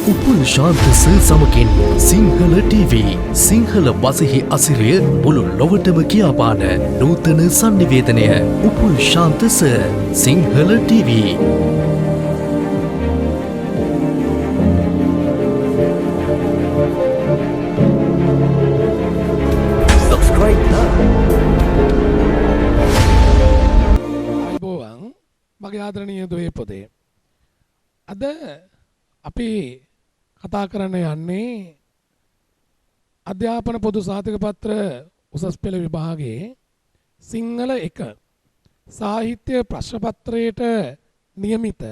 Upul ශාන්තස සමකින් Sinhala TV Sinhala බසෙහි අසිරිය මුළු ලොවටම කියාපාන නූතන සංනිවේදනය Upul ශාන්තස Sinhala TV. Subscribe now. අයිබෝවන් මගේ ආදරණීය දුවේපොතේ අද අපි කතා කරන්න යන්නේ අධ්‍යාපන පොදු සහතික පත්‍ර උසස් පෙළ විභාගයේ සිංහල 1 සාහිත්‍ය ප්‍රශ්න පත්‍රයට නියමිත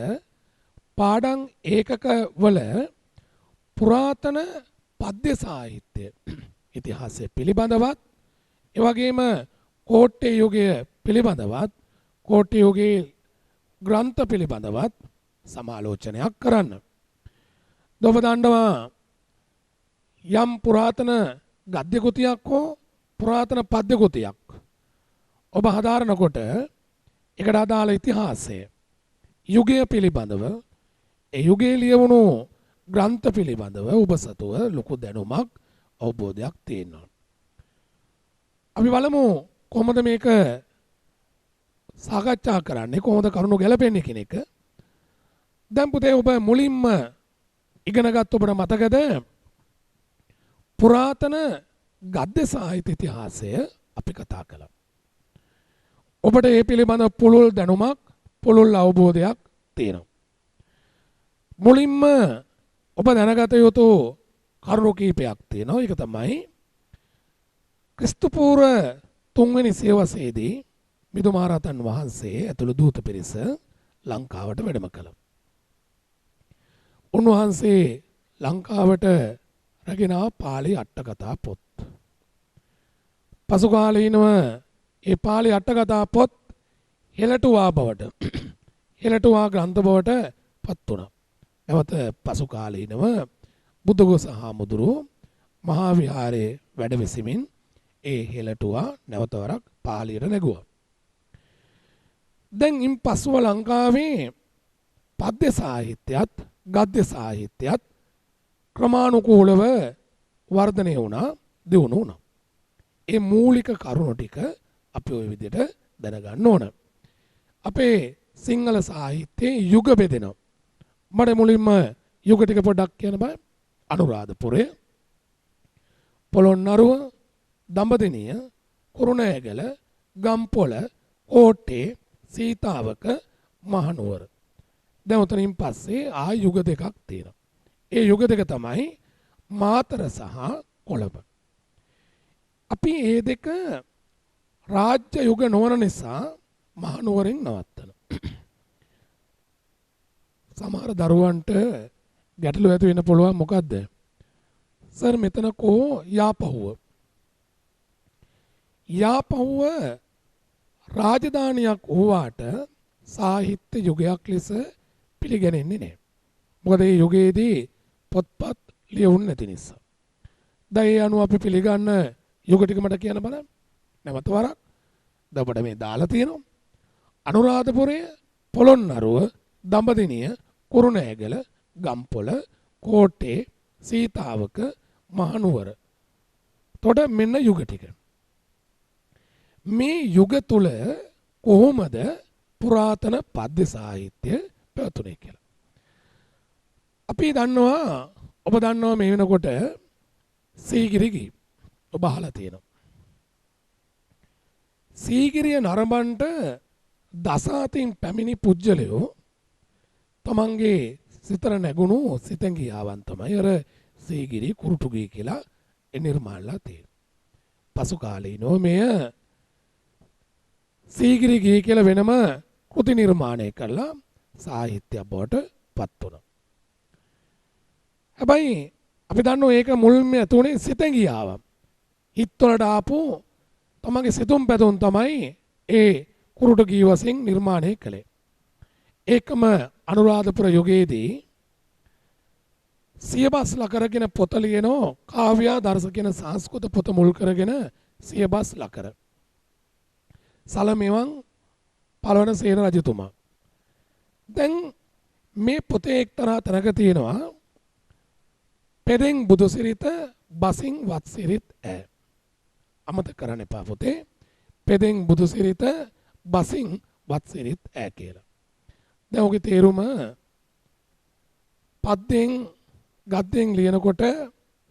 පාඩම් ඒකක වල පුරාතන පද්‍ය සාහිත්‍ය ඉතිහාසය පිළිබඳවත් ඒ වගේම කෝට්ටේ යුගය පිළිබඳවත් කෝට්ටේ යුගයේ ග්‍රන්ථ පිළිබඳවත් සමාලෝචනයක් කරන්න. ඔබ දන්නවා යම් පුරාතන ගද්‍ය කෘතියක් හෝ පුරාතන පද්‍ය කෘතියක් ඔබ හදාරනකොට ඒකට අදාළ ඉතිහාසය යුගය පිළිබඳව ඒ යුගයේ ලියවුණු ග්‍රන්ථ පිළිබඳව ඔබ සතුව ලොකු දැනුමක් අවබෝධයක් තියෙනවා. අපි බලමු කොහොමද මේක සාකච්ඡා කරන්නේ කොහොමද කරුණු ගැලපෙන්නේ කියන එක. දැන් පුතේ ඔබ මුලින්ම ඉගෙනගත් ඔබට මතකද පුරාතන ගද්‍ය සාහිත්‍ය ඉතිහාසය අපි කතා කළා. ඔබට ඒ පිළිබඳ පුළුල් දැනුමක් පුළුල් අවබෝධයක් තියෙනවා. මුලින්ම ඔබ දැනගත යුතු කරුණු කීපයක් තියෙනවා. ඒක තමයි ක්‍රිස්තු පූර්ව 3 වෙනි සියවසේදී මිදුමහරහතන් වහන්සේ ඇතුළු දූත පිරිස ලංකාවට වැඩම කළා. උන්වහන්සේ ලංකාවට රැගෙන පාලි අටකතා පොත්. පසු කාලීනව ඒ පාලි අටකතා පොත් හෙළටුවා බවට හෙළටුවා ග්‍රන්ථ බවට පත් වුණා. නැවත පසු කාලීනව බුදුගොස හාමුදුරුවෝ මහා විහාරයේ වැඩ වෙසෙමින් ඒ හෙළටුවා නැවත වරක් පාලියට නැගුවා. දැන් ඉන් පසුව ලංකාවේ පද්‍ය සාහිත්‍යයත් ගද්‍ය සාහිත්‍යයත් ක්‍රමානුකූලව වර්ධනය වුණා දියුණු වුණා. ඒ මූලික කරුණු ටික අපි ওই විදිහට දැනගන්න ඕන. අපේ සිංහල සාහිත්‍යයේ යුග බෙදෙනවා. මට මුලින්ම යුග ටික පොඩ්ඩක් කියන්න බෑ. අනුරාධපුරය, පොළොන්නරුව, දඹදෙණිය, කුරුණෑගල, ගම්පොළ, කෝට්ටේ, සීතාවක, මහනුවර. දැන් උතනින් පස්සේ යුග දෙකක් තියෙනවා. ඒ යුග දෙක තමයි මාතර සහ කොළඹ. අපි මේ දෙක රාජ්‍ය යුග නොවන නිසා මහනුවරින් නවත්තන. සමහර දරුවන්ට ගැටලු ඇති වෙන්න පුළුවන් මොකද්ද? සර් මෙතන කෝ යාපහුව. යාපහුව රාජධානියක් වුණාට සාහිත්‍ය යුගයක් ලෙස පිළිගැනෙන්නේ නැහැ. මොකද මේ යුගයේදී පොත්පත් ලියවුන්නේ නැති නිසා. දැන් ඒ අනුව අපි පිළිගන්න යුග ටික මට කියන්න බලන්න. නැවත වරක්. දැන් අපිට මේ දාලා තියෙනවා. අනුරාධපුරය, පොළොන්නරුව, දඹදෙණිය, කුරුණෑගල, ගම්පොළ, කෝට්ටේ, සීතාවක, මහනුවර. එතකොට මෙන්න යුග ටික. මේ යුග තුල කොහොමද පුරාතන පද්‍ය සාහිත්‍ය පැවතුනේ කියලා. අපි දන්නවා ඔබ දන්නවා මේ වෙනකොට සීගිරිගි ඔබ අහලා තියෙනවා. සීගිරිය නරඹන්ට දසාතින් පැමිණි පුජ්‍යලයෝ තමන්ගේ සිතට නැගුණු සිතැඟියාවන් තමයි අර සීගිරි කුරුටුගී කියලා නිර්මාණලා තියෙනවා. පසු කාලීනව මෙය සීගිරි ගී කියලා වෙනම කෘති නිර්මාණය කරලා සාහිත්‍යයක් බවට පත් වුණා. හැබැයි අපි දන්නවා ඒක මුල්ම ඇතුනේ සිතැඟියාව. හිතවලට ආපු තමන්ගේ සිතුම් පැතුම් තමයි ඒ කුරුටු ගී වශයෙන් නිර්මාණය කළේ. ඒකම අනුරාධපුර යුගයේදී සියබස් ලකරගෙන පොත ලියනෝ කාව්‍යා දර්ශ කියන සංස්කෘත පොත මුල් කරගෙන සියබස් ලකර. සලමෙවන් පළවන සේන රජතුමා. දැන් මේ පොතේ එක්තරා තැනක තියෙනවා පෙදෙන් බුදුසිරිත බසින් වත්සිරිත් ඈ. අමතක කරන්න එපා පුතේ. පෙදෙන් බුදුසිරිත බසින් වත්සිරිත් ඈ කියලා. දැන් ඔගේ තේරුම පද්යෙන් ගද්යෙන් ලියනකොට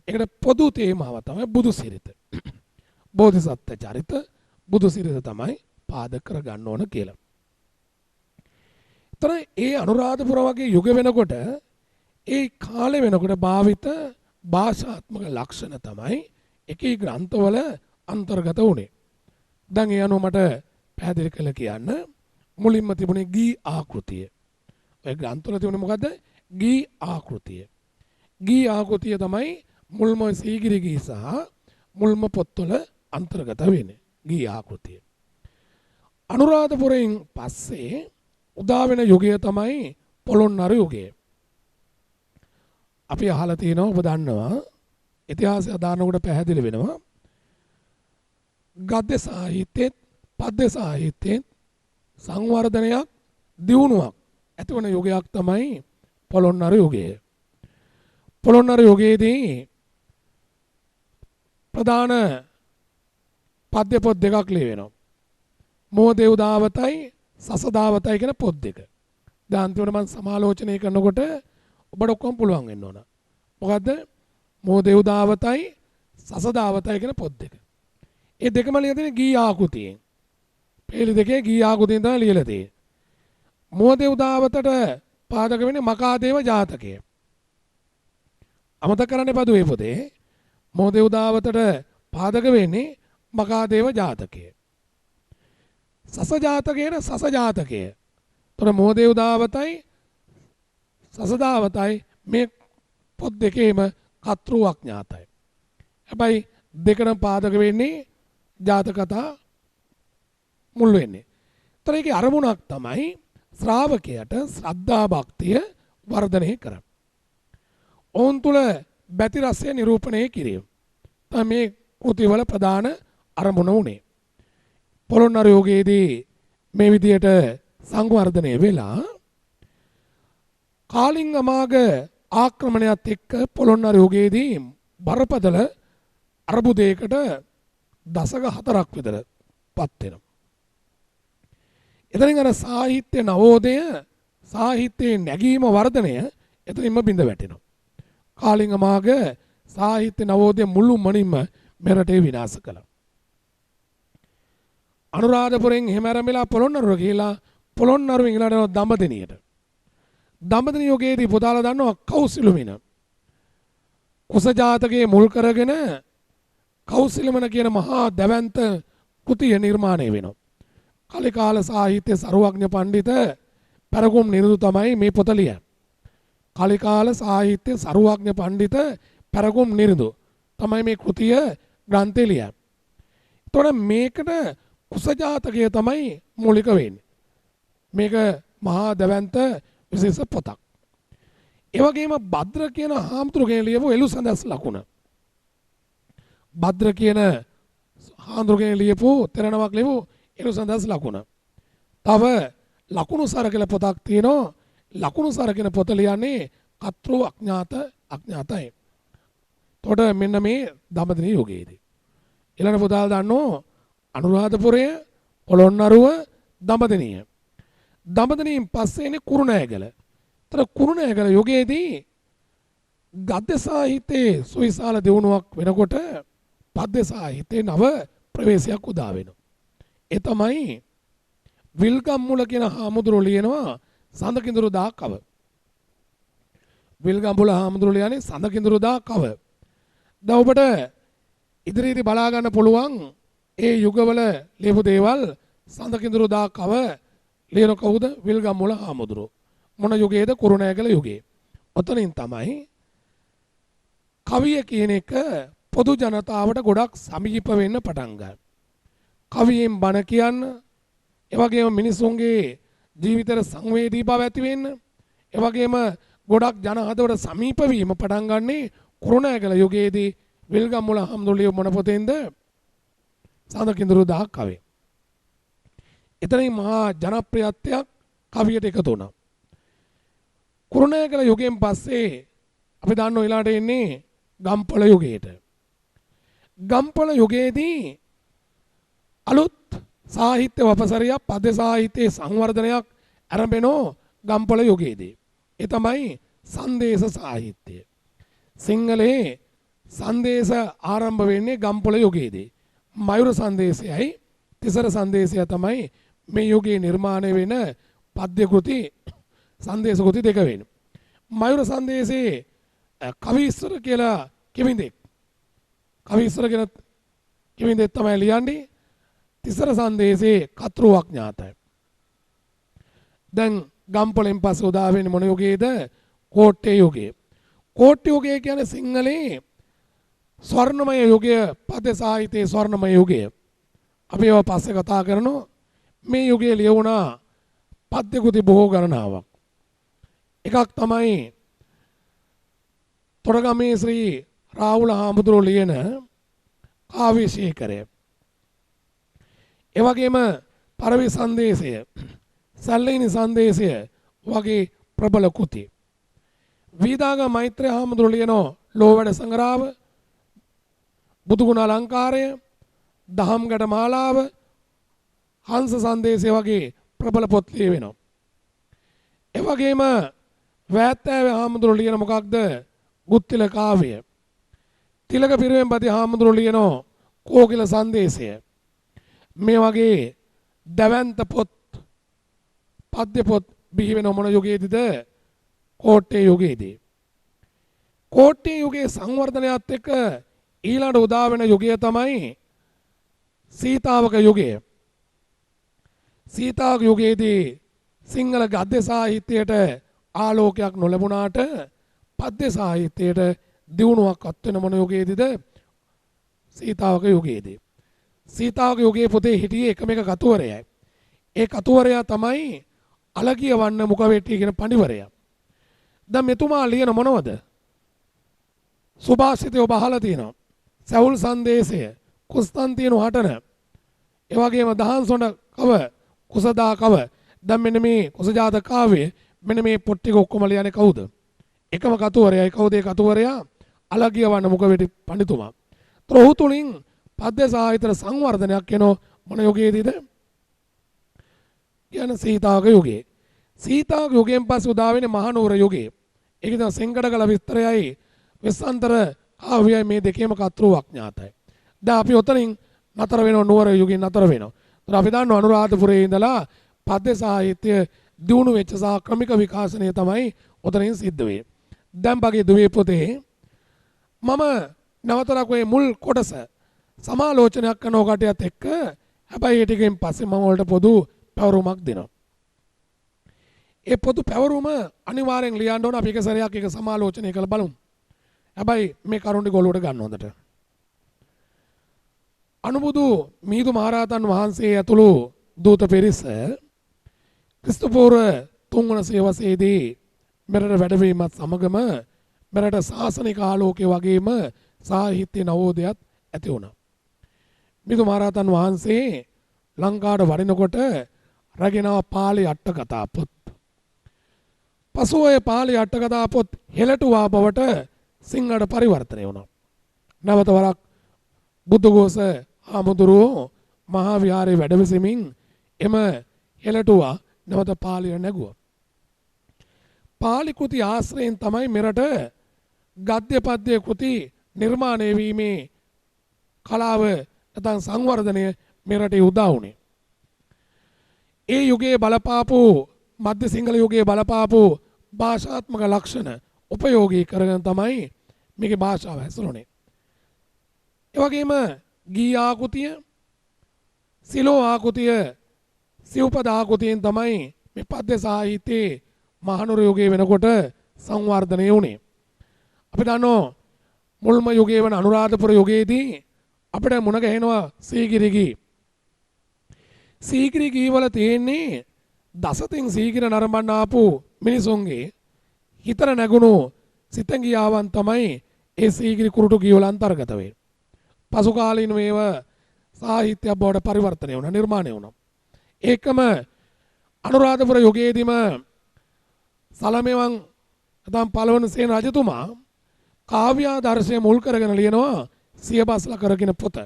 ඒකට පොදු තේමාව තමයි බුදුසිරිත. බෝධිසත්ව චරිත බුදුසිරිත තමයි පාදක කරගන්න ඕන කියලා. ඒතර ඒ අනුරාධපුර වගේ යුග වෙනකොට ඒ කාලේ වෙනකොට භාවිත භාෂාත්මක ලක්ෂණ තමයි එකී ග්‍රන්ථවල අන්තර්ගත වුණේ. දැන් ඒ අනුව මට පැහැදිලි කළ කියන්න මුලින්ම තිබුණේ ගී ආකෘතිය. ඔය ග්‍රන්ථවල තිබුණේ මොකද්ද? ගී ආකෘතිය. ගී ආකෘතිය තමයි මුල්ම සීගිරි ගී සහ මුල්ම පොත්වල අන්තර්ගත වෙන්නේ. ගී ආකෘතිය. අනුරාධපුරයෙන් පස්සේ උදා වෙන යුගය තමයි පොළොන්නරු යුගය. අපි අහලා තියෙනවා ඔබ දන්නවා ඉතිහාසය අදානකොට පැහැදිලි වෙනවා ගද්‍ය සාහිත්‍යෙත් පද්‍ය සාහිත්‍යෙත් සංවර්ධනයක් දියුණුවක් ඇතිවන යුගයක් තමයි පොළොන්නරු යුගය. පොළොන්නරු යුගයේදී ප්‍රධාන පද්‍ය පොත් දෙකක් ලියවෙනවා. මෝදේවදාවතයි සසදාවතයි කියන පොත් දෙක. දැන් අන්තිමට මම සමාලෝචනය කරනකොට ඔබට ඔක්කොම පුළුවන් වෙන්න ඕන. මොකද්ද? මෝදේවදාවතයි සසදාවතයි කියන පොත් දෙක. ඒ දෙකම ලියලා තියෙන්නේ ගී ආකෘතියෙන්. පේලි දෙකේ ගී ආකෘතියෙන් තමයි ලියලා තියෙන්නේ. මෝදේවදාවතට පාදක වෙන්නේ මකාදේව ජාතකය. අමතක කරන්න එපා දුවේ පොතේ. මෝදේවදාවතට පාදක වෙන්නේ මකාදේව ජාතකය. සස ජාතකයේන සස ජාතකය. තොර මෝදේවදාවතයි සසදාවතයි මේ පොත් දෙකේම කතෘ අඥාතයි. හැබැයි දෙකම පාදක වෙන්නේ ජාතක කතා මුල් වෙන්නේ. ඒතර ඒකේ අරමුණක් තමයි ශ්‍රාවකයට ශ්‍රද්ධා භක්තිය වර්ධනය කරන්න. ඔවුන් තුල බැති රසය නිරූපණය කිරීම. තමයි මේ කෘතිවල ප්‍රධාන අරමුණ උනේ. පොළොන්නරු යුගයේදී මේ විදියට සංවර්ධනය වෙලා කාලිංගමාග ආක්‍රමණයත් එක්ක පොළොන්නරු යුගයේදී බරපතල අර්බුදයකට දශක 4ක් විතර පත් වෙනවා. එතනින් අර සාහිත්‍ය නවෝදය සාහිත්‍යයේ නැගීම වර්ධනය එතනින්ම බිඳ වැටෙනවා. කාලිංගමාග සාහිත්‍ය නවෝදය මුළු මනින්ම මෙරටේ විනාශ කළා. අනුරාධපුරෙන් එහෙම ආරම්භලා පොළොන්නරුව ගිහිලා පොළොන්නරුවෙන් ඊළඟට යනවා දඹදෙනියට. දඹදෙනි යුගයේදී පුතාලා දන්නවා කෞසිලුමින. කුස ජාතකයේ මුල් කරගෙන කෞසිලමන කියන මහා දැවැන්ත කෘතිය නිර්මාණය වෙනවා. කලිකාල සාහිත්‍ය සරුවඥ පඬිත පෙරගුම් නිරුදු තමයි මේ පොත ලියන්නේ. කලිකාල සාහිත්‍ය සරුවඥ පඬිත පෙරගුම් නිරුදු තමයි මේ කෘතිය ග්‍රන්ථය ලියන්නේ. එතකොට මේකට කුස ජාතකය තමයි මූලික වෙන්නේ. මේක මහා දැවැන්ත විශේෂ පොතක්. ඒ වගේම භද්‍ර කියන හාමුදුරුවෝ ලියපු එළුසඳස් ලකුණ. භද්‍ර කියන හාමුදුරුවෝ ලියපු තෙරණමක් ලියපු එළුසඳස් ලකුණ. තව ලකුණු සර කියලා පොතක් තියෙනවා. ලකුණු සර කියන පොත ලියන්නේ කතෘ අඥාතයි. එතකොට මෙන්න මේ දඹදිව යුගයේදී. ඊළඟ පොතල් දන්නෝ අනුරාධපුරය, පොළොන්නරුව, දඹදිනිය. දඹදිනියෙන් පස්සේ එන්නේ කුරුණෑගල. තර කුරුණෑගල යුගයේදී ගද්‍ය සාහිත්‍යයේ සුවිශාල දියුණුවක් වෙනකොට පද්‍ය සාහිත්‍යයේ නව ප්‍රවේශයක් උදා වෙනවා. ඒ තමයි විල්ගම්මුල කියන හාමුදුරුවෝ ලියනවා සඳකිඳුරු දා කව. විල්ගම්මුල හාමුදුරුවෝ ලියන්නේ සඳකිඳුරු දා කව. දැන් ඔබට ඉදිරියේදී බලා ගන්න පුළුවන් ඒ යුගවල ලියපු දේවල් සඳකිඳුරු දා කව ලියන කවුද? විල්ගම්මුල හාමුදුරුවෝ. මොන යුගයේද? කුරුණෑගල යුගයේ. ඔතනින් තමයි කවිය කියන එක පොදු ජනතාවට ගොඩක් සමීප වෙන්න පටන් ගන්න. කවියෙන් බණ කියන්න, ඒ වගේම මිනිසුන්ගේ ජීවිතේ සංවේදී බව ඇති වෙන්න, ඒ වගේම ගොඩක් ජන හදවත සමීප වීම පටන් ගන්නේ කුරුණෑගල යුගයේදී විල්ගම්මුල හාමුදුරුවෝ මොන පොතෙන්ද? සඳකිඳුරු දා කවේ. එතනින් මහා ජනප්‍රියත්වයක් කවියට එකතු වුණා. කුරුණෑගල යුගයෙන් පස්සේ අපි දන්නවා ඊළාට එන්නේ ගම්පල යුගයට. ගම්පල යුගයේදී අලුත් සාහිත්‍ය වපසරියක් පද සාහිත්‍යයේ සංවර්ධනයක් ආරම්භෙනෝ ගම්පල යුගයේදී. ඒ තමයි සංදේශ සාහිත්‍යය. සිංහලයේ සංදේශ ආරම්භ වෙන්නේ ගම්පොළ යුගයේදී. මයුර සංදේශයයි තිසර සංදේශය තමයි මේ යුගයේ නිර්මාණය වෙන පද්‍ය කෘති සංදේශ කෘති දෙක වෙන්නේ. මයුර සංදේශයේ කවිස්වර කියලා කිවිඳෙක්. කවිස්වර කියන කිවිඳෙක් තමයි ලියන්නේ. තිසර සංදේශයේ කතෘවඥාතයි. දැන් ගම්පොළෙන් පස්සේ උදා වෙන්නේ මොන යුගයේද? කෝට්ටේ යුගය. කෝට්ටේ යුගය කියන්නේ සිංහලේ ස්වර්ණමය යුගය, පද සාහිත්‍යයේ ස්වර්ණමය යුගය. අපි ඒවා පස්සේ කතා කරනවා. මේ යුගයේ ලියවුණා පද්‍ය කෘති බොහෝ ගණනාවක්. එකක් තමයි තොරගමේ ශ්‍රී රාහුල හාමුදුරුවෝ ලියන කාව්‍ය ශේඛරය. ඒ වගේම පරවි සංදේශය, සැල්ලේනි සංදේශය වගේ ප්‍රබල කෘති. වීදාගම මෛත්‍රී හාමුදුරුවෝ ලියන ලෝවැඩ සංග්‍රාව, බුදුගුණ අලංකාරය, දහම්ගඩ මාලාව, හංස සංදේශය වගේ ප්‍රබල පොත් ලියවෙනවා. ඒ වගේම වෑත්තෑවේ හාමුදුරුවෝ ලියන මොකක්ද? ගුත්තිල කාව්‍ය. තිලක පිරිවෙන්පති හාමුදුරුවෝ ලියන කෝකිල සංදේශය. මේ වගේ දැවැන්ත පොත්, පද්‍ය පොත් බිහි වෙන මොන යුගයේදීද? කෝට්ටේ යුගයේදී. කෝට්ටේ යුගයේ සංවර්ධනයත් එක්ක ඊළඟ උදා වෙන යුගය තමයි සීතාවක යුගය. සීතාවක යුගයේදී සිංහල ගද්‍ය සාහිත්‍යයට ආලෝකයක් නොලැබුණාට පද්‍ය සාහිත්‍යයට දියුණුවක් අත් වෙන මොන යුගයේදීද? සීතාවක යුගයේදී. සීතාවක යුගයේ පොතේ හිටියේ එකම එක කතුවරයයි. ඒ කතුවරයා තමයි අලගිය වන්න මුඛවේට්ටිය කියන පඬිවරයා. දැන් මෙතුමා ලියන මොනවද? සුභාෂිතය ඔබ අහලා තියෙනවා. සැවුල් සංදේශය, කුස්තන්තියනු හටන, ඒ වගේම දහංසොඬ කව, කුසදා කව. දැන් මෙන්න මේ කුසජාත කාව්‍ය මෙන්න මේ පොත් ටික ඔක්කොම ලියන්නේ කවුද? එකම කතුවරයයි. කවුද ඒ කතුවරයා? අලගිය වන්න මුඛවේට්ටි පඬිතුමා. ඔහු තුලින් පද්‍ය සාහිත්‍ය සංවර්ධනයක් වෙන මොන යුගයේදීද? කියන සීතාවක යුගයේ. සීතාවක යුගයෙන් පස්සේ උදා වෙන්නේ මහනුවර යුගය. ඒක තමයි සෙන්කඩගල විස්තරයයි වෙස්සන්තර කාව්‍යයයි මේ දෙකේම කතෘවඥාතයි. දැන් අපි ඔතනින් නතර වෙනවා, නුවර යුගයෙන් නතර වෙනවා. ඒතර අපි දන්නවා අනුරාධපුරයේ ඉඳලා පද්‍ය සාහිත්‍ය දියුණු වෙච්ච සහ ක්‍රමික විකාශනය තමයි ඔතනින් සිද්ධ වෙන්නේ. දැන් බගේ දුවේ පොතේ මම නවතරක් ඔය මුල් කොටස සමාලෝචනයක් කරන කටියත් එක්ක හැබැයි ඒ ටිකෙන් පස්සේ මම වලට පොදු පැවරුමක් දෙනවා. ඒ පොදු පැවරුම අනිවාර්යෙන් ලියන්න ඕන. අපි එක සැරයක් එක සමාලෝචනය කරලා බලමු. හැබැයි මේ කරුණ ටික ඔලුවට ගන්න හොඳට. අනුබුදු මිහිඳු මහරහතන් වහන්සේ ඇතුළු දූත පිරිස ක්‍රිස්තු පූර්ව 3 වන සියවසේදී මෙරට වැඩවීමත් සමගම මෙරට ශාසනික ආලෝකය වගේම සාහිත්‍ය නවෝදයත් ඇති වුණා. මිහිඳු මහරහතන් වහන්සේ ලංකාවට වඩිනකොට රැගෙන පාලි අට්ඨකථා පොත්. පසුව ඒ පාලි අට්ඨකථා පොත් හෙළටුවා බවට සිංහලට පරිවර්තනය වුණා. නැවත වරක් බුද්ධඝෝෂ හාමුදුරුවෝ මහා විහාරයේ වැඩ විසමින් එම හෙළටුවා නැවත පාලියට නැගුවා. පාලි කෘති ආශ්‍රයෙන් තමයි මෙරට ගද්‍ය පද්‍ය කෘති නිර්මාණය වීමේ කලාව නැත්නම් සංවර්ධනය මෙරටේ උදා වුණේ. ඒ යුගයේ බලපාපු මධ්‍ය සිංහල යුගයේ බලපාපු භාෂාත්මක ලක්ෂණ උපයෝගී කරගෙන තමයි මේකේ භාෂාව හැසිරුණේ. ඒ වගේම ගී ආකෘතිය, සිලෝ ආකෘතිය, සිව්පද ආකෘතියෙන් තමයි මේ පද්‍ය සාහිත්‍යයේ මහනුවර යුගයේ වෙනකොට සංවර්ධනය වුණේ. අපි දන්නවා මුල්ම යුගයේ වන අනුරාධපුර යුගයේදී අපිට මුණ ගැහෙනවා සීගිරි ගී. සීගිරි ගී වල තියෙන්නේ දසතින් සීගිර නරඹන්න ආපු මිනිසුන්ගේ හිතර නැගුණු සිතංගියාවන් තමයි ඒ සීගිරි කුරුටු ගී වල අන්තර්ගත වෙන්නේ. පසු කාලීන මේව සාහිත්‍ය බවට පරිවර්තනය වුණා, නිර්මාණය වුණා. ඒකම අනුරාධපුර යුගයේදීම සලමෙවන් නැත්නම් පළවන සේන රජතුමා කාව්‍යාදර්ශය මුල් කරගෙන ලියනවා සියබස් ලකර කියන පොත.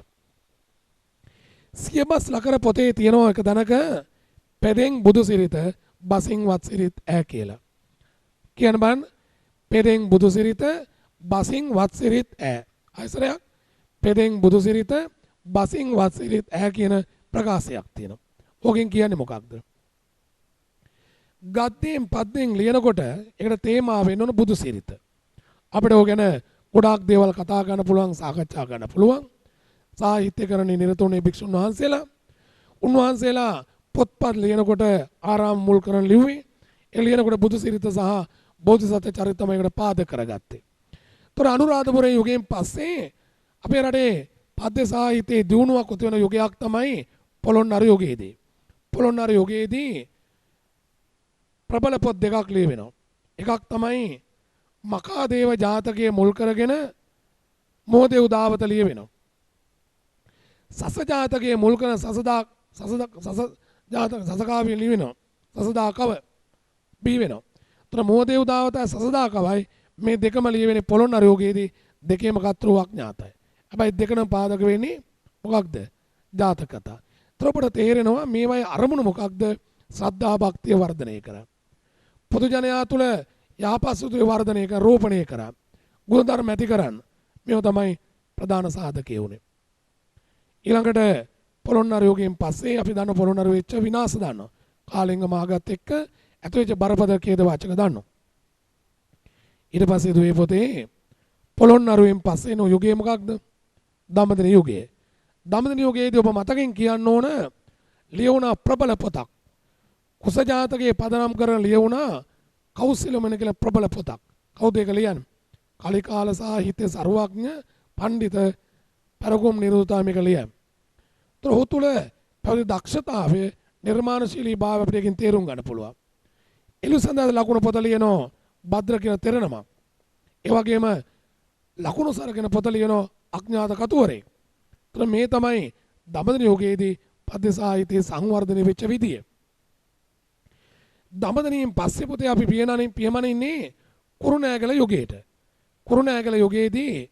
සියබස් ලකර පොතේ තියෙනවා එක තැනක පෙදෙන් බුදු සිරිත බසින් වත් සිරිත් ඈ කියලා. කියන බන් පෙදෙන් බුදු සිරිත බසින් වත් සිරිත් ඈ. අයිසරයක් පෙදෙන් බුදු සිරිත බසින් වත් සිරිත් ඈ කියන ප්‍රකාශයක් තියෙනවා. ඕකෙන් කියන්නේ මොකක්ද? ගද්දෙන් පද්දෙන් ලියනකොට ඒකට තේමාව වෙන්න ඕන බුදු සිරිත. අපිට ඕක ගැන ගොඩාක් දේවල් කතා කරන්න පුළුවන්, සාකච්ඡා කරන්න පුළුවන්. සාහිත්‍යකරණයේ නිරත වුණේ භික්ෂුන් වහන්සේලා. උන්වහන්සේලා පොත්පත් ලියනකොට ආරාම මුල් කරන් ලිව්වේ. ඒ ලියනකොට බුදු සිරිත සහ බෝධිසත්ව චරිත තමයි ඒකට පාදක කරගත්තේ. ඒතර අනුරාධපුර යුගයෙන් පස්සේ අපේ රටේ පද්‍ය සාහිත්‍යයේ දියුණුවක් උතු වෙන යුගයක් තමයි පොළොන්නරු යුගයේදී. පොළොන්නරු යුගයේදී ප්‍රබල පොත් දෙකක් ලියවෙනවා. එකක් තමයි මකාදේව ජාතකයේ මුල් කරගෙන මෝදේ උදාවත ලියවෙනවා. සස ජාතකයේ මුල් කරන සසකාවිය ලියවෙනවා. සසදා කව බී වෙනවා. ඒතර මෝදේ උදාවත සසදා කවයි මේ දෙකම ලියවෙන්නේ පොළොන්නරු යුගයේදී. දෙකේම කතෘවක් ඥාතයි. හැබැයි දෙකම පාදක වෙන්නේ මොකක්ද? ජාතක කතා. ඒතර අපට තේරෙනවා මේවයි අරමුණ මොකක්ද? ශ්‍රද්ධා භක්තිය වර්ධනය කරා. පොදු ජනයා තුළ යහපත්සුතුය වර්ධනය කර රෝපණය කරා. ගුණධර්ම ඇති කරන්න. මේව තමයි ප්‍රධාන සාධකය වුණේ. ඊළඟට පොළොන්නරු යුගයෙන් පස්සේ අපි දන්න පොළොන්නරු වෙච්ච විනාශ දන්නවා. කාලිංග මහගත් එක්ක ඇතු වෙච්ච බරපතල ඛේද වාචක දන්නවා. ඊට පස්සේ දුවේ පොතේ පොළොන්නරුවෙන් පස්සේ නෝ යුගය මොකක්ද? දඹදිව යුගය. දඹදිව යුගයේදී ඔබ මතකෙන් කියන්න ඕන ලියවුණා ප්‍රබල පොතක්. කුස ජාතකයේ පදනම් කරන ලියවුණා කෞසිලමන කියලා ප්‍රබල පොතක්. කවුද ඒක ලියන්නේ? කලිකාල සාහිත්‍ය සර්වඥ පඬිත පරගොම් නිරෝධාමික ලියම්. ඒතර ඔහු තුල පැවති දක්ෂතාවය නිර්මාණශීලී භාවය අපිට එකකින් තේරුම් ගන්න පුළුවන්. එළුසඳ ලකුණු පොත ලියනවා භද්‍ර කියන තෙරණම. ඒ වගේම ලකුණු සරගෙන පොත ලියනවා අඥාත කතුවරයෙක්. ඒතර මේ තමයි දඹදිව යුගයේදී පද්‍ය සාහිත්‍යයේ සංවර්ධනය වෙච්ච විදිය. දඹදිවෙන් පස්සේ පොතේ අපි පියමනින්නේ කුරුණෑගල යුගයට. කුරුණෑගල යුගයේදී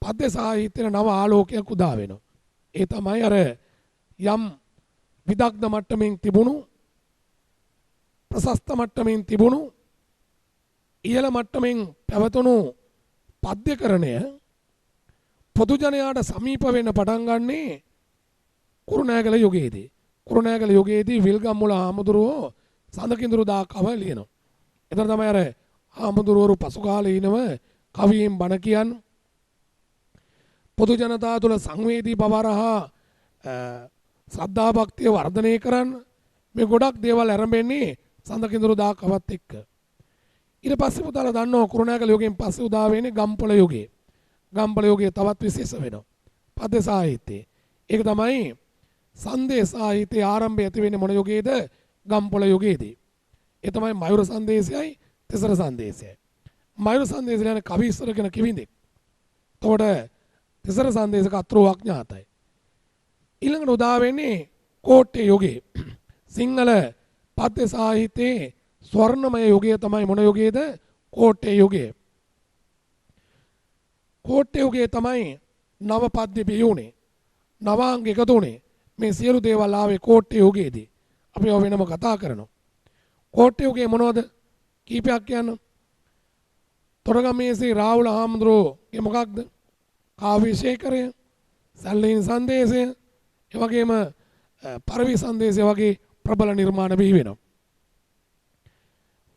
පද්‍ය සාහිත්‍යයේ නව ආලෝකයක් උදා වෙනවා. ඒ තමයි අර යම් විදග්ධ මට්ටමින් තිබුණු ප්‍රශස්ත මට්ටමින් තිබුණු ඉහළ මට්ටමින් පැවතුණු පද්‍යකරණය පොදු ජනයාට සමීප වෙන්න පටන් ගන්නේ කුරුණෑගල යුගයේදී. කුරුණෑගල යුගයේදී විල්ගම්මුල හාමුදුරුවෝ සඳකිඳුරු දා කව ලියනවා. එතන තමයි අර හාමුදුරුවරු පසු කාලේ ඉනව කවියෙන් බණ කියන්නේ. පොදු ජනතාව තුළ සංවේදී බව හරහා ශ්‍රද්ධා භක්තිය වර්ධනය කරන්න මේ ගොඩක් දේවල් ආරම්භෙන්නේ සඳකිඳුරු දා කවත් එක්ක. ඊට පස්සේ පුතාලා දන්නවා කුරුණෑගල යුගයෙන් පස්සේ උදා වෙන්නේ ගම්පොළ යුගය. ගම්පොළ යුගය තවත් විශේෂ වෙනවා. පද්‍ය සාහිත්‍යයේ. ඒක තමයි සන්දේ සාහිත්‍යයේ ආරම්භය ඇති වෙන්නේ මොන යුගයේද? ගම්පොළ යුගයේදී. ඒ තමයි මයුර සංදේශයයි තිසර සංදේශයයි. මයුර සංදේශය කියන්නේ කවි ඉස්සර කියන කිවිඳෙක්. එතකොට තිසර සංදේශක අත්‍රෝවක් ඥාතයි. ඊළඟට උදා වෙන්නේ කෝට්ටේ යුගයේ. සිංහල පද්‍ය සාහිත්‍යයේ ස්වර්ණමය යුගය තමයි මොන යුගයේද? කෝට්ටේ යුගය. කෝට්ටේ යුගයේ තමයි නව පද්‍ය බිහිුනේ. නවාංග එකතු වුනේ. මේ සියලු දේවල් ආවේ කෝට්ටේ යුගයේදී. අපි ඔය වෙනම කතා කරනවා. කෝට්ටේ යුගයේ මොනවද? කීපයක් කියන්න. තොරගමේසී රාහුල හාමුදුරුවෝගේ මොකක්ද? කාව්‍යශේඛරය, සැලෙන් සංදේශය, ඒ වගේම පරවි සංදේශය වගේ ප්‍රබල නිර්මාණ බිහි වෙනවා.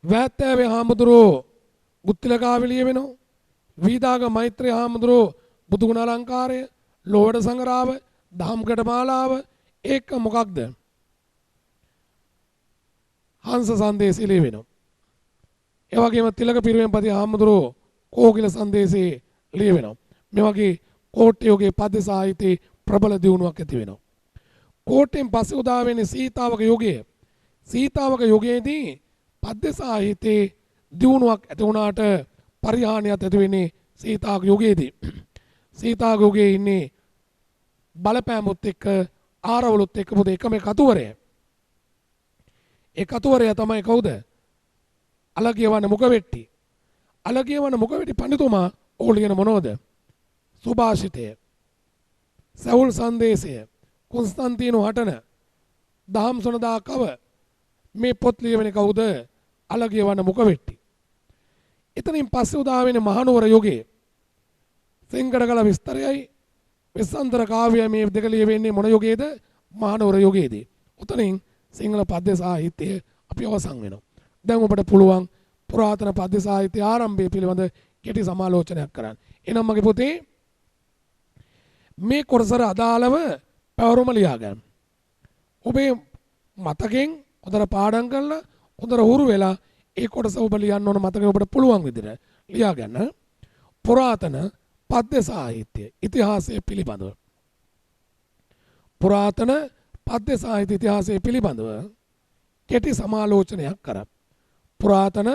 වැත්තෑවේ හාමුදුරුවෝ ගුත්තිල කාව්‍ය වෙනවා. වීදාග මෛත්‍රී හාමුදුරුවෝ බුදුගුණ අලංකාරය, ලෝවඩ සංගරාව, දහම්කට මාලාව ඒක මොකක්ද? හංස සංදේශය ලියවෙනවා. ඒ වගේම තිලක පිරිවෙන්පති හාමුදුරුවෝ කෝකිල සංදේශයේ ලියවෙනවා. මේ වගේ කෝට්ටේ යුගයේ පද්‍ය සාහිත්‍යයේ ප්‍රබල දියුණුවක් ඇති වෙනවා. කෝට්ටෙන් පස්සේ උදා වෙන්නේ සීතාවක යුගය. සීතාවක යුගයේදී පද්‍ය සාහිත්‍යයේ දියුණුවක් ඇති වුණාට පරිහානියක් ඇති වෙන්නේ සීතාවක යුගයේදී. සීතාවක යුගයේ ඉන්නේ බලපෑමුත් එක්ක ආරවලුත් එක්ක පොද එකම කතුවරය. ඒ කතුවරය තමයි කවුද? අලගියවන මුගවෙට්ටි. අලගියවන මුගවෙට්ටි පඬිතුමා ඕලියන මොනෝද? සුභාෂිතය, සැවුල් සංදේශය, කොන්ස්තන්තීනෝ හටන, දහම් සොනදා කව මේ පොත් ලියවෙන්නේ කවුද? අලගිය වන මුකවෙට්ටි. එතනින් පස්සේ උදා වෙන මහනුවර යුගයේ සෙන්කඩගල විස්තරයයි වෙස්සන්තර කාව්‍යය මේ දෙක ලියවෙන්නේ මොන යුගයේද? මහනුවර යුගයේදී. උතනින් සිංහල පද්‍ය සාහිත්‍යය අපි අවසන් වෙනවා. දැන් ඔබට පුළුවන් පුරාතන පද්‍ය සාහිත්‍ය ආරම්භය පිළිබඳ කෙටි සමාලෝචනයක් කරන්න. එනම් මගේ පුතේ මේ කොටසට අදාළව පැවරුම ලියා ගන්න. ඔබේ මතකෙන් හොඳට පාඩම් කරලා හොඳට හුරු වෙලා ඒ කොටස ඔබ ලියන්න ඕන මතකෙ ඔබට පුළුවන් විදිහට ලියා ගන්න. පුරාතන පද්‍ය සාහිත්‍ය ඉතිහාසය පිළිබඳව. පුරාතන පද්‍ය සාහිත්‍ය ඉතිහාසය පිළිබඳව කෙටි සමාලෝචනයක් කරා. පුරාතන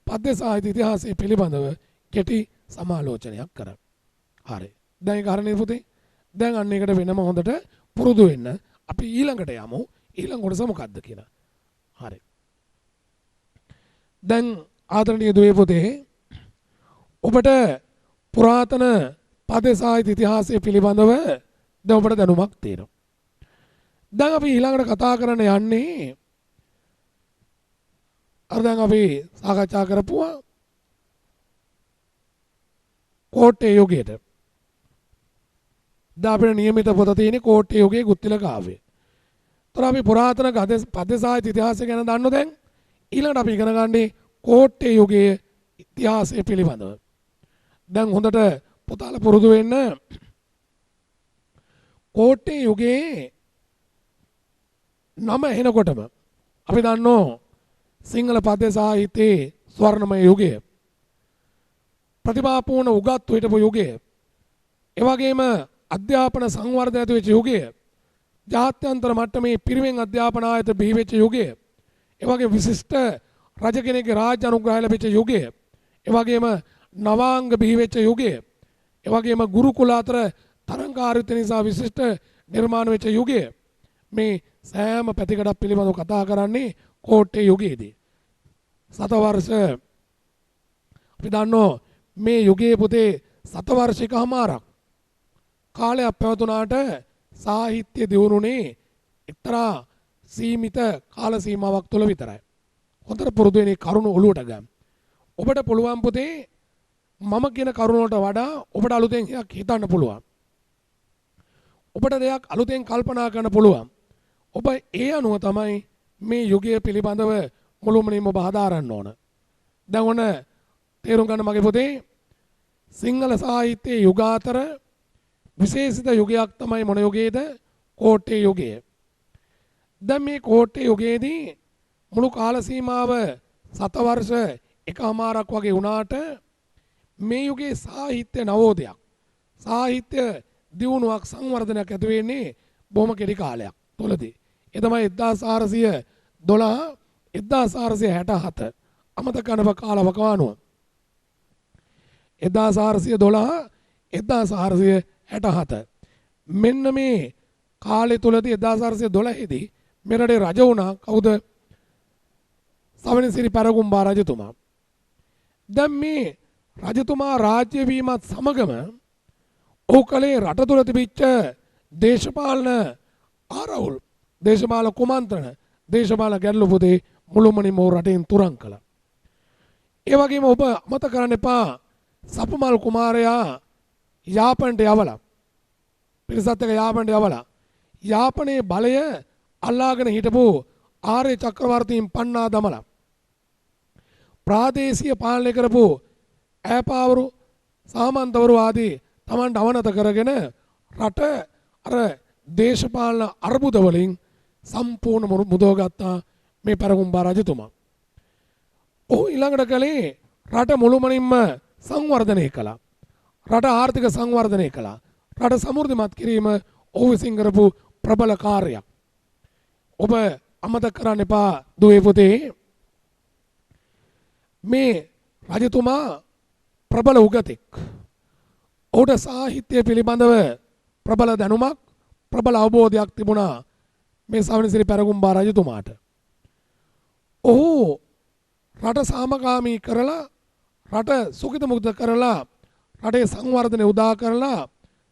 පද්‍ය සාහිත්‍ය ඉතිහාසය පිළිබඳව කෙටි සමාලෝචනයක් කරා. හරි. දැන් ඒක හරිනේ පුතේ. දැන් අන්න ඒකට වෙනම හොඳට පුරුදු වෙන්න අපි ඊළඟට යමු. ඊළඟ කොටස මොකක්ද කියලා. හරි. දැන් ආදරණීය දුවේ පුතේ ඔබට පුරාතන පද්‍ය සාහිත්‍ය ඉතිහාසය පිළිබඳව දැන් ඔබට දැනුමක් තියෙනවා. දැන් අපි ඊළඟට කතා කරන්න යන්නේ අර දැන් අපි සාකච්ඡා කරපුවා කෝට්ටේ යුගයට. දැන් අපේ නියමිත පොත තියෙන්නේ කෝට්ටේ යුගයේ ගුත්තිල කාව්‍යය. ඒතර අපි පුරාතන පද්‍ය සාහිත්‍ය ඉතිහාසය ගැන දන්නෝ දැන්. ඊළඟට අපි ඉගෙන ගන්නේ කෝට්ටේ යුගයේ ඉතිහාසය පිළිබඳව. දැන් හොඳට පොතාල පුරුදු වෙන්න. කෝට්ටේ යුගයේ නම එනකොටම අපි දන්නෝ සිංහල පද්‍ය සාහිත්‍යයේ ස්වර්ණමය යුගය. ප්‍රතිභාපූර්ණ උගත්තු හිටපු යුගය. ඒ වගේම අධ්‍යාපන සංවර්ධන ඇති වෙච්ච යුගය. ජාත්‍යන්තර මට්ටමේ පිරිවෙන් අධ්‍යාපන ආයතන බිහි වෙච්ච යුගය. ඒ වගේ විශිෂ්ට රජ කෙනෙක්ගේ රාජ්‍ය අනුග්‍රහය ලැබිච්ච යුගය. ඒ වගේම නවාංග බිහි වෙච්ච යුගය. ඒ වගේම ගුරුකුල අතර තරංකාරීත්වය නිසා විශිෂ්ට නිර්මාණ වෙච්ච යුගය. මේ සෑම පැතිකඩක් පිළිබඳව කතා කරන්නේ කෝට්ටේ යුගයේදී. සතවර්ෂ අපි දන්නෝ මේ යුගයේ පුතේ සතවර්ෂිකමාරක් කාලයක් පැවතුනාට සාහිත්‍ය දියුණුනේ එක්තරා සීමිත කාල සීමාවක් තුළ විතරයි. හොඳට පුරුදු වෙන්නේ කරුණ ඔලුවට ගන්න. ඔබට පුළුවන් පුතේ මම කියන කරුණ වලට වඩා ඔබට අලුතෙන් එකක් හිතන්න පුළුවන්. ඔබට දෙයක් අලුතෙන් කල්පනා කරන්න පුළුවන්. ඔබ ඒ අනුව තමයි මේ යුගය පිළිබඳව මුළුමනින්ම ඔබ හදාරන්න ඕන. දැන් ඔන්න තේරුම් ගන්න මගේ පුතේ සිංහල සාහිත්‍යයේ යුගාතර විශේෂිත යුගයක් තමයි මොන යුගයේද? කෝට්ටේ යුගය. දැන් මේ කෝට්ටේ යුගයේදී මුළු කාල සීමාව සතවර්ෂ එකමාරක් වගේ වුණාට මේ යුගයේ සාහිත්‍ය නවෝදයක් සාහිත්‍ය දියුණුවක් සංවර්ධනයක් ඇති වෙන්නේ බොහොම කෙටි කාලයක් තුළදී. ඒ තමයි 1412 1467 අමතක කරනව කාලවකවානුව. 1412 1467 මෙන්න මේ කාලය තුලදී 1412 දී මෙරටේ රජ වුණා කවුද? සවනසිරි පෙරගුම්බා රජතුමා. දැන් මේ රජතුමා රාජ්‍ය වීමත් සමගම ඔහු කලේ රට තුල තිබිච්ච දේශපාලන ආරවුල්, දේශපාලන කුමන්ත්‍රණ, දේශපාලන ගැටලු පුතේ මුළුමනින්ම රටෙන් තුරන් කළා. ඒ වගේම ඔබ අමතක කරන්න එපා සපුමල් කුමාරයා යාපනයට යවලා පිරිසත් එක්ක යාපනයට යවලා යාපනයේ බලය අල්ලාගෙන හිටපු ආර්ය චක්‍රවර්තීන් පන්නා දමලා ප්‍රාදේශීය පාලනය කරපු ඈපාවරු සාමන්තවරු ආදී Tamanට අවනත කරගෙන රට අර දේශපාලන අර්බුද වලින් සම්පූර්ණ මුදවගත්තා මේ පෙරගුම්බා රජතුමා. ඔහු ඊළඟට කලේ රට මුළුමනින්ම සංවර්ධනය කළා. රට ආර්ථික සංවර්ධනය කළා. රට සමෘද්ධිමත් කිරීම ඔහු විසින් කරපු ප්‍රබල කාර්යයක්. ඔබ අමතක කරන්න එපා දුවේ පුතේ මේ රජතුමා ප්‍රබල උගතෙක්. ඔහුට සාහිත්‍ය පිළිබඳව ප්‍රබල දැනුමක් ප්‍රබල අවබෝධයක් තිබුණා මේ සවනසිරි පෙරගුම්බා රජතුමාට. ඔහු රට සාමකාමී කරලා රට සුඛිත මුක්ත කරලා රටේ සංවර්ධනය උදා කරලා